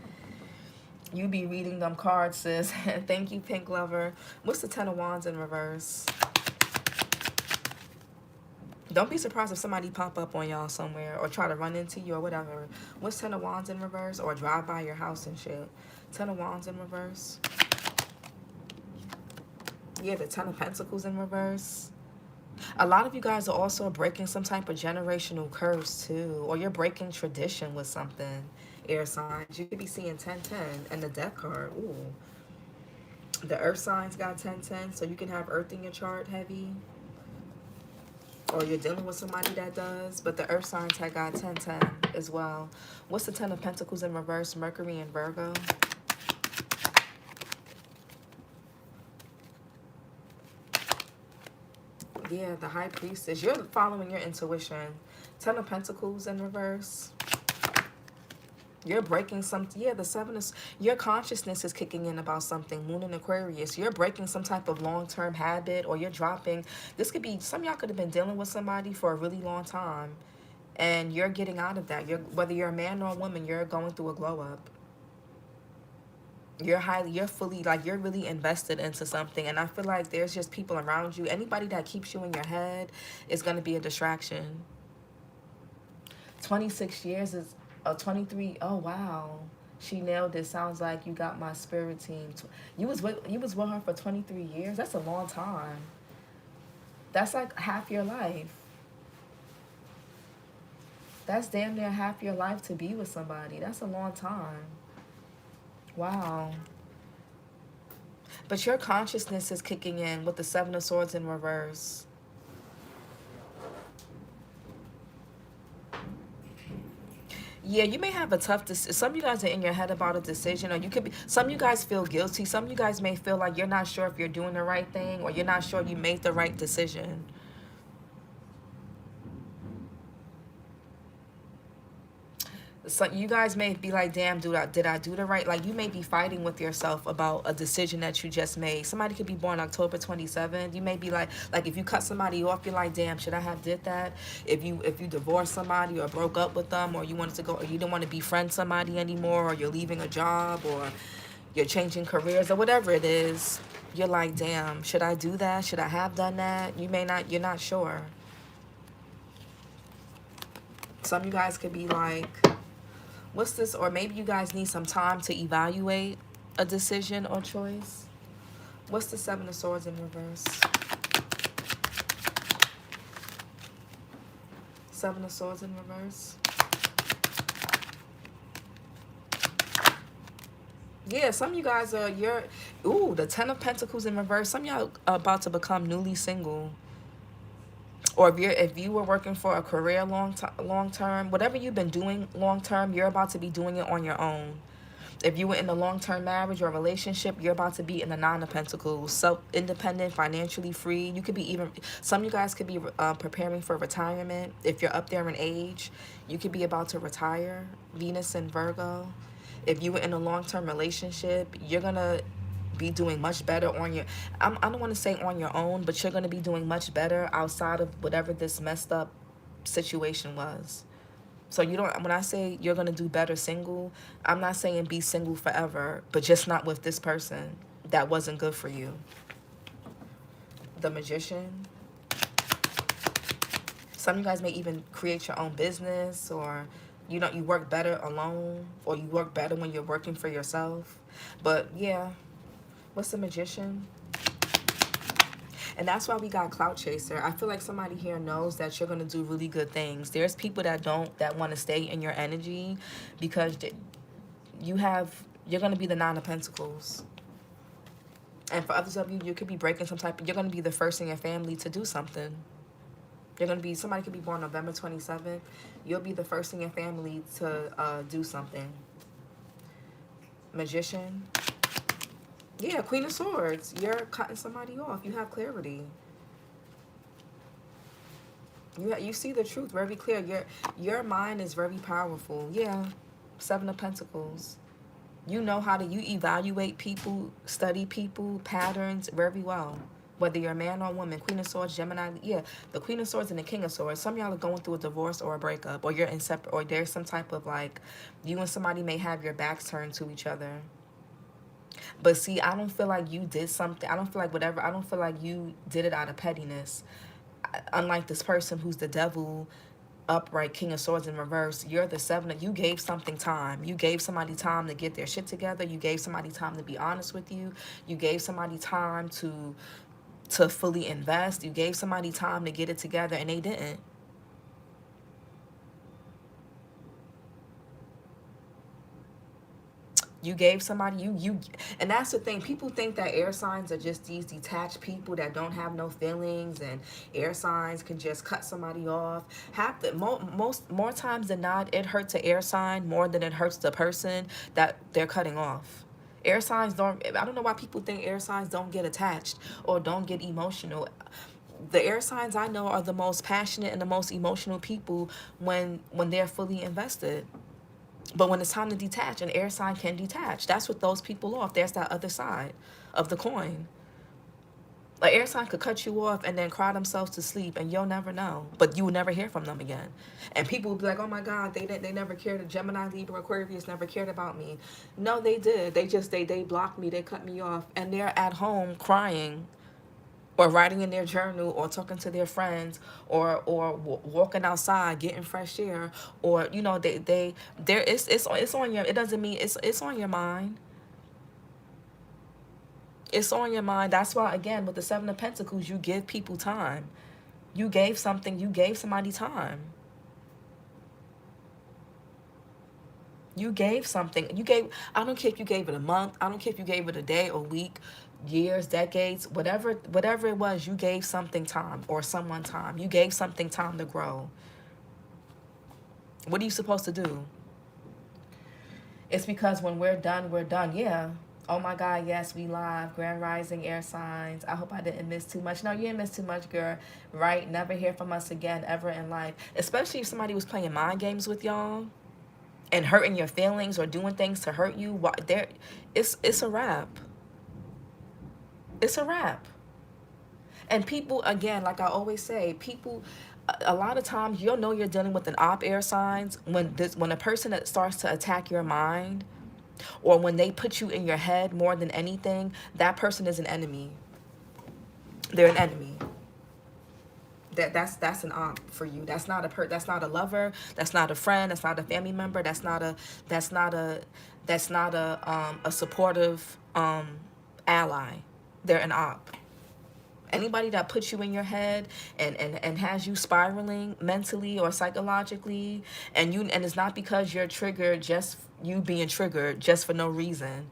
S1: You be reading them cards, sis. Thank you, Pink Lover. What's the Ten of Wands in reverse? Don't be surprised if somebody pop up on y'all somewhere or try to run into you or whatever. What's Ten of Wands in reverse? Or drive by your house and shit. Ten of Wands in reverse. Yeah, the Ten of Pentacles in reverse. A lot of you guys are also breaking some type of generational curse too. Or you're breaking tradition with something. air signs. You could be seeing 1010 and the death card. Ooh. The earth signs got 1010, so you can have earth in your chart heavy. Or you're dealing with somebody that does. But the earth signs had got 1010 as well. What's the 10 of Pentacles in reverse? Mercury and Virgo. Yeah, the High Priestess. You're following your intuition. 10 of Pentacles in reverse. You're breaking some, yeah, the 7 is, your consciousness is kicking in about something. Moon and Aquarius. You're breaking some type of long-term habit, or you're dropping. This could be, some of y'all could have been dealing with somebody for a really long time, and you're getting out of that. Whether you're a man or a woman, you're going through a glow-up. You're fully, like, you're really invested into something, and I feel like there's just people around you. Anybody that keeps you in your head is going to be a distraction. 26 years is 23. Oh wow, she nailed it. Sounds like you got my spirit team. You was with her for 23 years. That's a long time. That's like half your life. That's damn near half your life to be with somebody. That's a long time. Wow. But your consciousness is kicking in with the 7 of Swords in reverse. Yeah, you may have a tough decision. Some of you guys are in your head about a decision, or you could be, some of you guys feel guilty. Some of you guys may feel like you're not sure if you're doing the right thing, or you're not sure you made the right decision. So you guys may be like, damn, dude, did I do the right? Like, you may be fighting with yourself about a decision that you just made. Somebody could be born October 27th. You may be like if you cut somebody off, you're like, damn, should I have did that? If you divorced somebody or broke up with them, or you wanted to go, or you didn't want to befriend somebody anymore, or you're leaving a job, or you're changing careers, or whatever it is, you're like, damn, should I do that? Should I have done that? You're not sure. Some of you guys could be like, what's this? Or maybe you guys need some time to evaluate a decision or choice. What's the 7 of Swords in reverse? 7 of Swords in reverse. Yeah, some of you guys are, ooh, the 10 of Pentacles in reverse. Some of y'all are about to become newly single. Or if you were working for a career long term, whatever you've been doing long term, you're about to be doing it on your own. If you were in a long-term marriage or relationship, you're about to be in the 9 of Pentacles, self-independent, financially free. You could be even, some of you guys could be preparing for retirement. If you're up there in age, you could be about to retire. Venus and Virgo. If you were in a long-term relationship, you're going to be doing much better on your, I don't want to say on your own, but you're going to be doing much better outside of whatever this messed up situation was. So you don't, when I say you're going to do better single, I'm not saying be single forever, but just not with this person that wasn't good for you. The Magician. Some of you guys may even create your own business, or you know, you work better alone, or you work better when you're working for yourself. But yeah, what's the Magician? And that's why we got Clout Chaser. I feel like somebody here knows that you're going to do really good things. There's people that want to stay in your energy because you're going to be the 9 of Pentacles. And for others of you, you could be breaking some type, you're going to be the first in your family to do something. You're going to be, somebody could be born November 27th. You'll be the first in your family to do something. Magician. Yeah, Queen of Swords. You're cutting somebody off. You have clarity. You see the truth very clear. Your mind is very powerful. Yeah, 7 of Pentacles. You know how to, you evaluate people, study people, patterns very well. Whether you're a man or a woman. Queen of Swords, Gemini. Yeah, the Queen of Swords and the King of Swords. Some of y'all are going through a divorce or a breakup. Or you're in separate, or there's some type of like, you and somebody may have your backs turned to each other. But see, I don't feel like you did something. I don't feel like whatever. I don't feel like you did it out of pettiness. Unlike this person who's the devil, upright, King of Swords in reverse. You're the 7. You gave something time. You gave somebody time to get their shit together. You gave somebody time to be honest with you. You gave somebody time to fully invest. You gave somebody time to get it together, and they didn't. You gave somebody, and that's the thing. People think that air signs are just these detached people that don't have no feelings, and air signs can just cut somebody off. More times than not, it hurts an air sign more than it hurts the person that they're cutting off. Air signs don't, I don't know why people think air signs don't get attached or don't get emotional. The air signs I know are the most passionate and the most emotional people when they're fully invested. But when it's time to detach, an air sign can detach. That's what throws people off. There's that other side of the coin. An air sign could cut you off and then cry themselves to sleep, and you'll never know. But you will never hear from them again. And people will be like, "Oh my God, they never cared. Gemini, Libra, Aquarius never cared about me." No, they did. They blocked me. They cut me off, and they're at home crying, or writing in their journal, or talking to their friends, or walking outside getting fresh air, or it's on your, it doesn't mean it's on your mind. It's on your mind. That's why, again, with the Seven of Pentacles, you give people time. You gave somebody time. You gave something. I don't care if you gave it a month. I don't care if you gave it a day, a week, years, decades, whatever it was, you gave something time, or someone time. You gave something time to grow. What are you supposed to do? It's because when we're done, we're done. Yeah. Oh my God, yes, we live. Grand Rising, air signs. I hope I didn't miss too much. No, you didn't miss too much, girl. Right? Never hear from us again ever in life. Especially if somebody was playing mind games with y'all and hurting your feelings or doing things to hurt you. It's a wrap. It's a wrap. And people, again, like I always say, people, a lot of times you'll know you're dealing with an air signs when a person that starts to attack your mind, or when they put you in your head more than anything. That person is an enemy. They're an enemy. That's an for you. That's not that's not a lover. That's not a friend. That's not a family member. That's not a supportive ally. They're an Anybody that puts you in your head and has you spiraling mentally or psychologically, and it's not because you're triggered, just you being triggered just for no reason.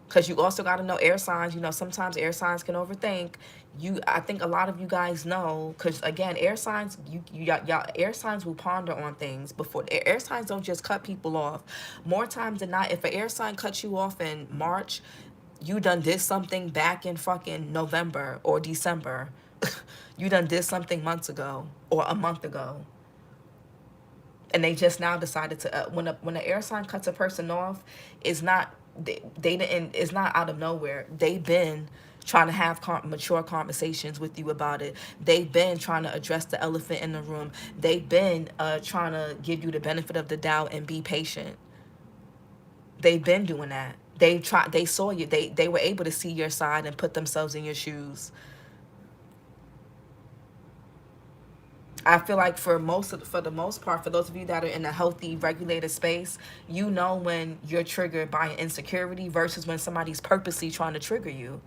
S1: Because you also got to know air signs. Sometimes air signs can overthink. I think a lot of you guys know, because again, air signs, y'all air signs will ponder on things before. Air signs don't just cut people off. More times than not, if an air sign cuts you off in March, you done did something back in fucking November or December. You done did something months ago or a month ago. And they just now decided to, when an air sign cuts a person off, it's not, they didn't, it's not out of nowhere. They've been trying to have mature conversations with you about it. They've been trying to address the elephant in the room. They've been trying to give you the benefit of the doubt and be patient. They've been doing that. They saw you. They were able to see your side and put themselves in your shoes. I feel like for the most part, for those of you that are in a healthy, regulated space, you know when you're triggered by an insecurity versus when somebody's purposely trying to trigger you.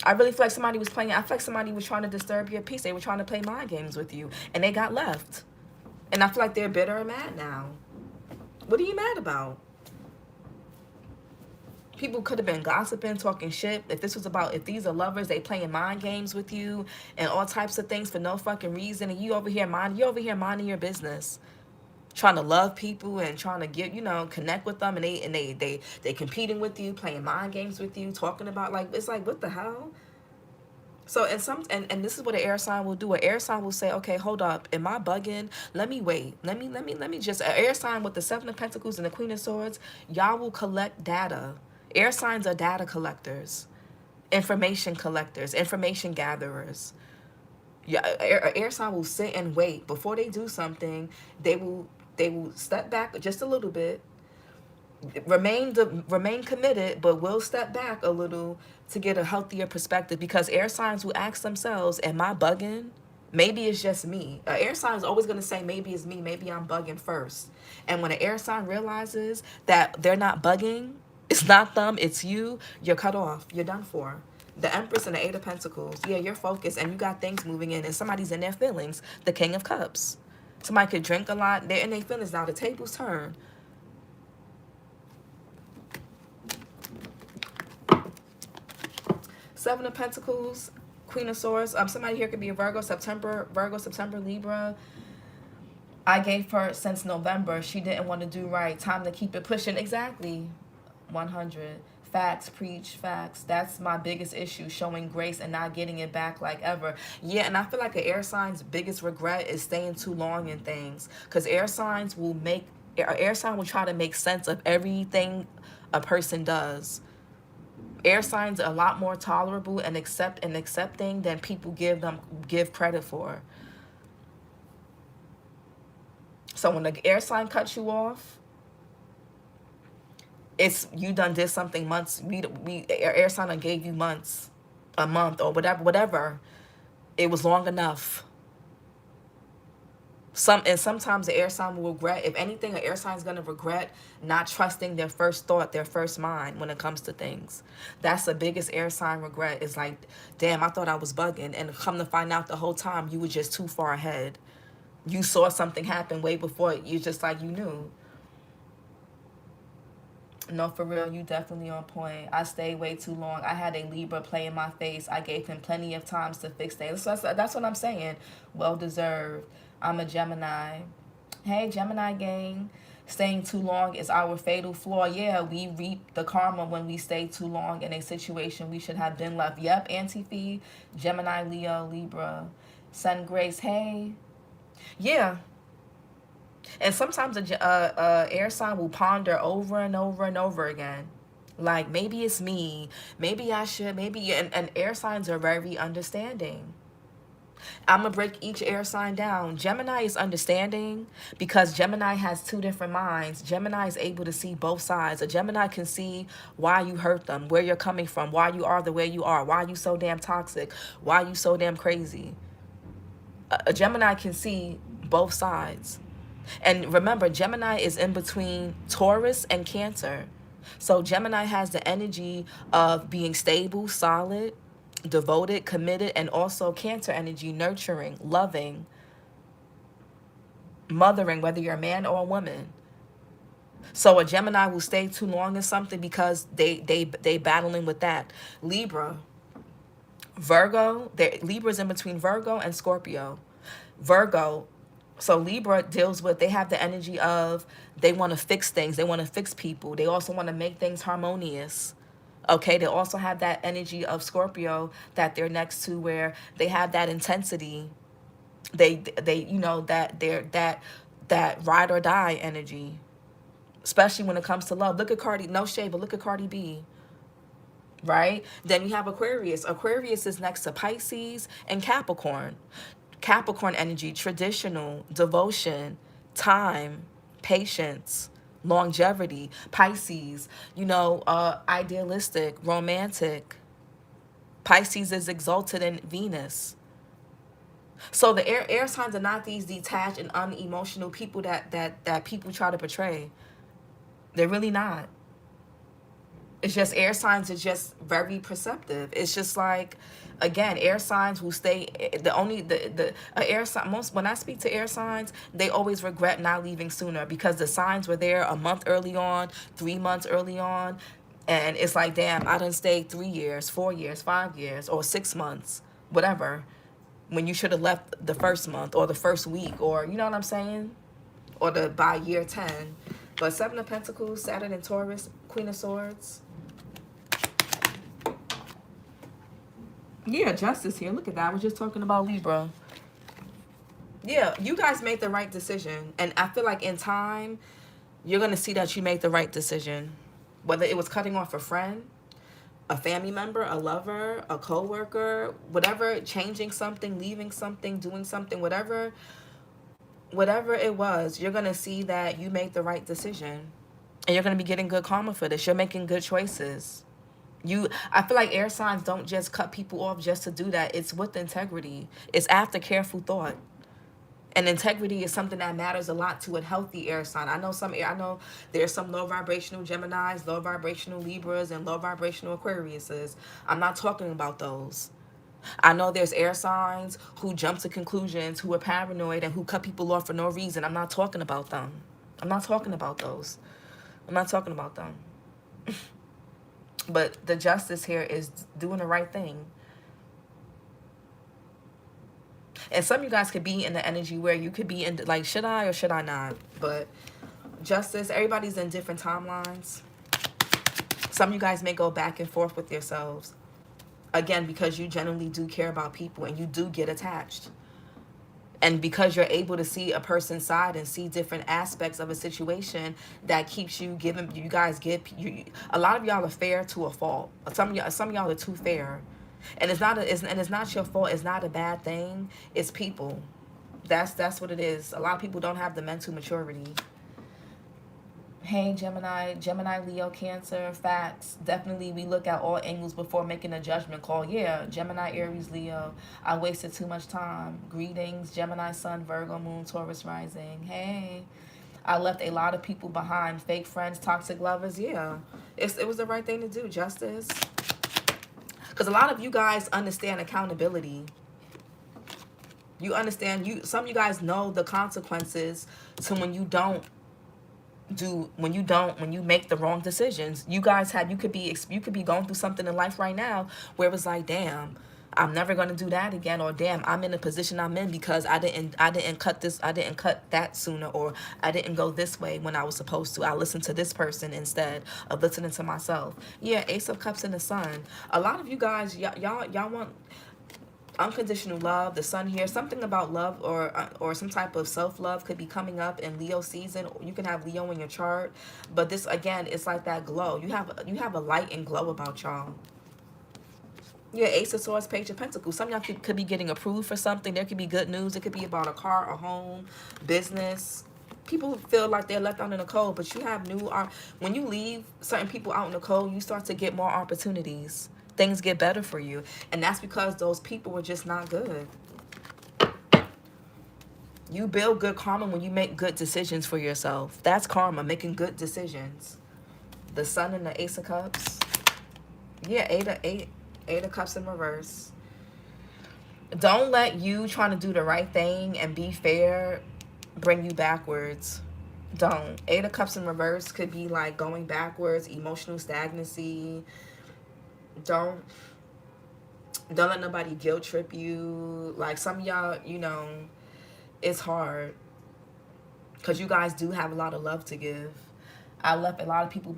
S1: I really feel like somebody was trying to disturb your peace. They were trying to play mind games with you, and they got left. And I feel like they're bitter and mad now. What are you mad about? People could have been gossiping, talking shit. If these are lovers, they playing mind games with you and all types of things for no fucking reason. And you over here minding your business, trying to love people and trying to connect with them, and they competing with you, playing mind games with you, talking about, like, it's like, what the hell? So and this is what an air sign will do. An air sign will say, okay, hold up, am I bugging? Let me wait. Let me just, an air sign with the Seven of Pentacles and the Queen of Swords, y'all will collect data. Air signs are data collectors, information collectors, information gatherers. Yeah, air sign will sit and wait before they do something. They will step back just a little bit, remain committed, but will step back a little to get a healthier perspective, because air signs will ask themselves, am I bugging? Maybe it's just me. An air sign is always going to say, maybe it's me, maybe I'm bugging first. And when an air sign realizes that they're not bugging, it's not them, it's you, you're cut off, you're done for. The Empress and the Eight of Pentacles, yeah, you're focused and you got things moving in, and somebody's in their feelings. The King of Cups. Somebody could drink a lot. They're in their feelings now. The tables turn. Seven of Pentacles, Queen of Swords. Somebody here could be a Virgo, September, Libra. I gave her since November. She didn't want to do right. Time to keep it pushing. Exactly. 100. Facts, preach, facts. That's my biggest issue, showing grace and not getting it back like ever. Yeah, and I feel like an air sign's biggest regret is staying too long in things. Because air sign will try to make sense of everything a person does. Air signs are a lot more tolerable and accepting than people give credit for. So when the air sign cuts you off, it's you done did something months. Air sign done gave you months, a month or whatever. It was long enough. Sometimes the air sign will regret. If anything, an air sign is gonna regret not trusting their first thought, their first mind when it comes to things. That's the biggest air sign regret. Is like, damn, I thought I was bugging, and come to find out the whole time you were just too far ahead. You saw something happen way before you just like you knew. No, for real, you definitely on point. I stayed way too long. I had a Libra play in my face. I gave him plenty of times to fix things. So that's what I'm saying. Well deserved. I'm a Gemini. Hey, Gemini gang. Staying too long is our fatal flaw. Yeah, we reap the karma when we stay too long in a situation we should have been left. Yep, Anti-Fee, Gemini, Leo, Libra. Sun Grace, hey. Yeah. And sometimes a air sign will ponder over and over and over again. Like, maybe it's me. Maybe I should. Maybe. And air signs are very understanding. I'm going to break each air sign down. Gemini is understanding because Gemini has two different minds. Gemini is able to see both sides. A Gemini can see why you hurt them, where you're coming from, why you are the way you are, why you so damn toxic, why you so damn crazy. A Gemini can see both sides. And remember, Gemini is in between Taurus and Cancer. So Gemini has the energy of being stable, solid, devoted, committed, and also Cancer energy, nurturing, loving, mothering, whether you're a man or a woman. So a Gemini will stay too long in something because they battling with that. Libra, Virgo, Libra's in between Virgo and Scorpio. Virgo, so Libra deals with, they have the energy of, they want to fix things. They want to fix people. They also want to make things harmonious. Okay, they also have that energy of Scorpio that they're next to, where they have that intensity. They you know, that ride or die energy, especially when it comes to love. Look at Cardi, no shade, but look at Cardi B. Right? Then you have Aquarius. Aquarius is next to Pisces and Capricorn. Capricorn energy, traditional, devotion, time, patience, longevity. Pisces, you know, idealistic, romantic. Pisces is exalted in Venus. So the air signs are not these detached and unemotional people that people try to portray. They're really not. It's just air signs are just very perceptive. It's just like, again, air signs will stay. The air sign, most when I speak to air signs, they always regret not leaving sooner because the signs were there a month early on, 3 months early on, and it's like, damn, I done stayed 3 years, 4 years, 5 years, or 6 months, whatever, when you should have left the first month or the first week, or you know what I'm saying, or by year 10. But Seven of Pentacles, Saturn and Taurus, Queen of Swords. Yeah, Justice here. Look at that. I was just talking about Libra. Yeah, you guys made the right decision. And I feel like in time, you're going to see that you made the right decision. Whether it was cutting off a friend, a family member, a lover, a coworker, whatever, changing something, leaving something, doing something, whatever it was, you're going to see that you made the right decision. And you're going to be getting good karma for this. You're making good choices. I feel like air signs don't just cut people off just to do that. It's with integrity. It's after careful thought. And integrity is something that matters a lot to a healthy air sign. I know there's some low vibrational Geminis, low vibrational Libras, and low vibrational Aquariuses. I'm not talking about those. I know there's air signs who jump to conclusions, who are paranoid, and who cut people off for no reason. I'm not talking about them. I'm not talking about those. I'm not talking about them. But the justice here is doing the right thing. And some of you guys could be in the energy where you could be in, like, should I or should I not? But justice, everybody's in different timelines. Some of you guys may go back and forth with yourselves. Again, because you genuinely do care about people and you do get attached. And because you're able to see a person's side and see different aspects of a situation, that keeps you giving, you guys get, a lot of y'all are fair to a fault. Some of y'all are too fair. And it's not your fault. It's not a bad thing. It's people. That's what it is. A lot of people don't have the mental maturity. Hey, Gemini, Leo, Cancer, facts. Definitely, we look at all angles before making a judgment call. Yeah, Gemini, Aries, Leo. I wasted too much time. Greetings, Gemini, Sun, Virgo, Moon, Taurus, Rising. Hey, I left a lot of people behind. Fake friends, toxic lovers. Yeah, it was the right thing to do. Justice. Because a lot of you guys understand accountability. You understand, some of you guys know the consequences to when you make the wrong decisions. You could be going through something in life right now where it was like, damn, I'm never going to do that again, or damn, I'm in the position I'm in because I didn't cut that sooner, or I didn't go this way when I was supposed to. I listened to this person instead of listening to myself. Yeah, Ace of Cups and the Sun. A lot of you guys, y'all want unconditional love. The Sun here, something about love or some type of self-love could be coming up in Leo season. You can have Leo in your chart, but this, again, it's like that glow. You have a light and glow about y'all. Yeah, Ace of Swords, Page of Pentacles. Some of y'all could be getting approved for something. There could be good news. It could be about a car, a home, business. People feel like they're left out in the cold, but you have when you leave certain people out in the cold, you start to get more opportunities. Things get better for you. And that's because those people were just not good. You build good karma when you make good decisions for yourself. That's karma, making good decisions. The Sun and the Ace of Cups. Yeah, Eight of Cups in reverse. Don't let you trying to do the right thing and be fair bring you backwards. Don't. Eight of Cups in reverse could be like going backwards, emotional stagnancy. Don't let nobody guilt trip you. Like, some of y'all, it's hard because you guys do have a lot of love to give. I left a lot of people.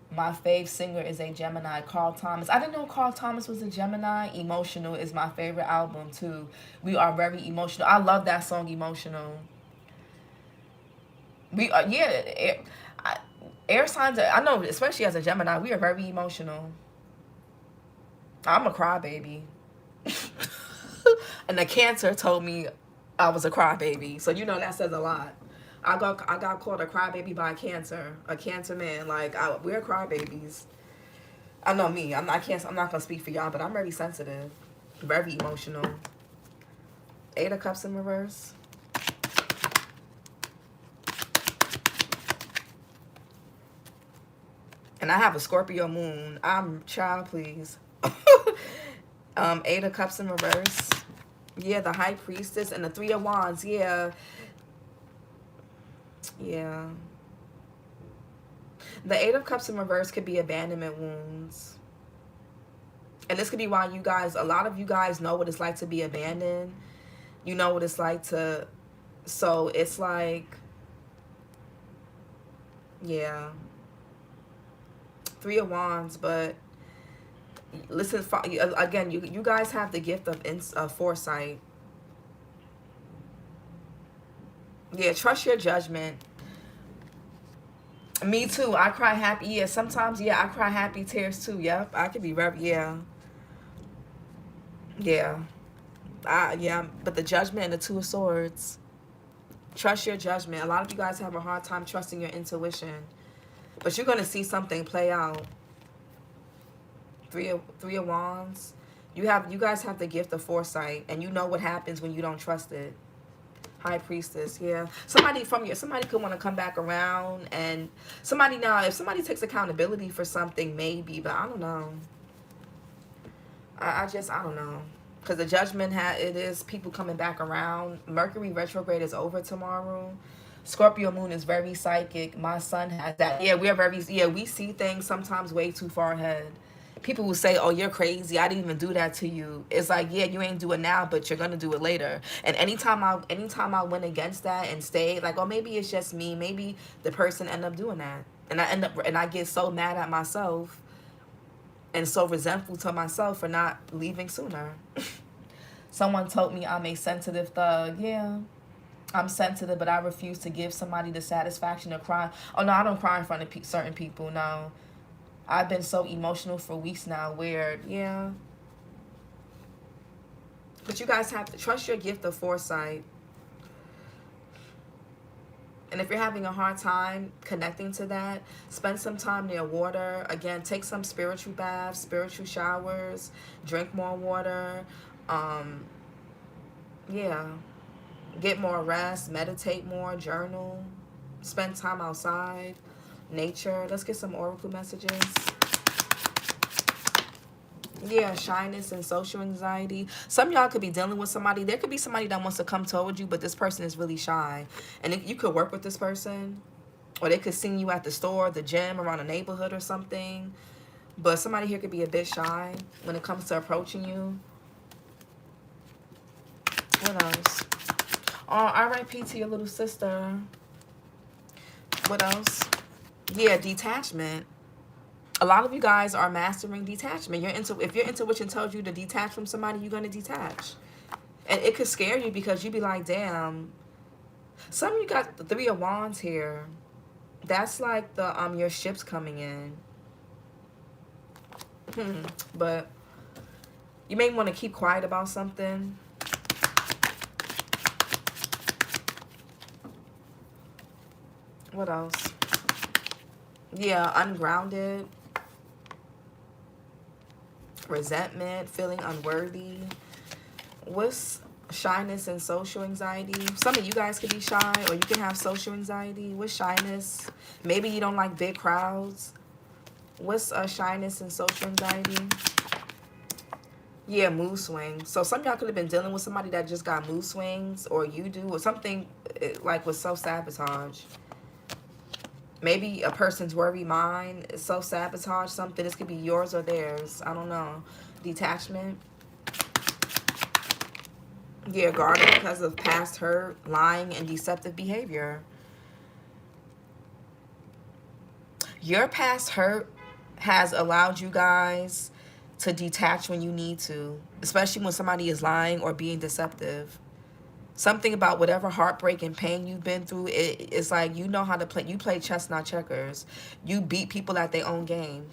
S1: My fave singer is a Gemini, Carl Thomas. I didn't know Carl Thomas was a Gemini. Emotional is my favorite album too. We are very emotional. I love that song, Emotional. We are, yeah. Air signs. I know, especially as a Gemini, we are very emotional. I'm a crybaby. And the Cancer told me I was a crybaby. So, that says a lot. I got called a crybaby by a Cancer man. Like, we're crybabies. I know me. I'm not gonna speak for y'all, but I'm very sensitive, very emotional. Eight of Cups in reverse. And I have a Scorpio moon. Child, please. Eight of Cups in reverse. Yeah, the High Priestess and the Three of Wands. Yeah. The Eight of Cups in reverse could be abandonment wounds. And this could be why a lot of you guys know what it's like to be abandoned. You know what it's like to, so it's like, yeah. Three of Wands, but listen, again, you guys have the gift of foresight. Yeah, trust your judgment. Me too. I cry happy. Yeah, sometimes, yeah, I cry happy tears too. Yep, I could be very, yeah. Yeah. But the Judgment and the Two of Swords. Trust your judgment. A lot of you guys have a hard time trusting your intuition. But you're going to see something play out. Three of Wands. You guys have the gift of foresight, and you know what happens when you don't trust it. High Priestess, yeah. Somebody could want to come back around, and if somebody takes accountability for something, maybe, but I don't know. I don't know. Because the judgment, it is people coming back around. Mercury retrograde is over tomorrow. Scorpio moon is very psychic. My son has that. Yeah, we see things sometimes way too far ahead. People will say, oh, you're crazy, I didn't even do that to you. It's like, yeah, you ain't do it now, but you're gonna do it later. And anytime I went against that and stayed like, oh, maybe it's just me, maybe the person end up doing that, and I get so mad at myself and so resentful to myself for not leaving sooner. Someone told me I'm a sensitive thug. Yeah, I'm sensitive, but I refuse to give somebody the satisfaction of crying. Oh, no, I don't cry in front of certain people, no. I've been so emotional for weeks now where, yeah. But you guys have to trust your gift of foresight. And if you're having a hard time connecting to that, spend some time near water. Again, take some spiritual baths, spiritual showers, drink more water. Yeah. Get more rest, meditate more, journal, spend time outside, nature. Let's get some oracle messages. Yeah, shyness and social anxiety. Some of y'all could be dealing with somebody. There could be somebody that wants to come toward you, but this person is really shy. And you could work with this person, or they could see you at the store, the gym, around the neighborhood or something. But somebody here could be a bit shy when it comes to approaching you. What else? Oh, R.I.P. to your little sister. What else? Yeah, detachment. A lot of you guys are mastering detachment. If your intuition tells you to detach from somebody, you're going to detach. And it could scare you because you'd be like, damn. Some of you got the Three of Wands here. That's like the your ships coming in. But you may want to keep quiet about something. What else? Yeah, ungrounded. Resentment, feeling unworthy. What's shyness and social anxiety? Some of you guys could be shy, or you can have social anxiety. What's shyness? Maybe you don't like big crowds. What's shyness and social anxiety? Yeah, mood swings. So some of y'all could have been dealing with somebody that just got mood swings, or you do, or something like with self-sabotage. Maybe a person's worry mind is self-sabotage something. This could be yours or theirs. I don't know. Detachment. Yeah, guarded because of past hurt, lying, and deceptive behavior. Your past hurt has allowed you guys to detach when you need to, especially when somebody is lying or being deceptive. Something about whatever heartbreak and pain you've been through, it's like you know how to play. You play chess, not checkers. You beat people at their own game.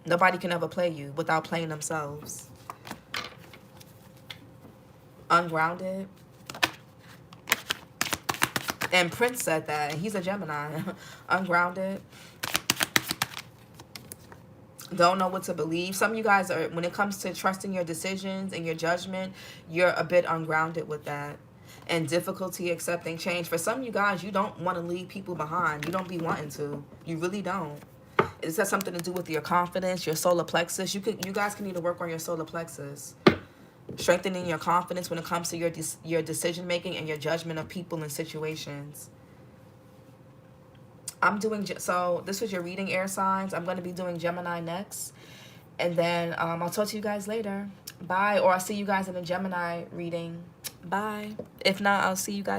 S1: Nobody can ever play you without playing themselves. Ungrounded. And Prince said that. He's a Gemini. Ungrounded. Don't know what to believe. Some of you guys are, when it comes to trusting your decisions and your judgment, you're a bit ungrounded with that. And difficulty accepting change. For some of you guys, you don't want to leave people behind. You don't be wanting to. You really don't. This has something to do with your confidence, your solar plexus. You guys can need to work on your solar plexus. Strengthening your confidence when it comes to your decision making and your judgment of people and situations. So this was your reading, air signs. I'm going to be doing Gemini next. And then I'll talk to you guys later. Bye. Or I'll see you guys in a Gemini reading. Bye. If not, I'll see you guys.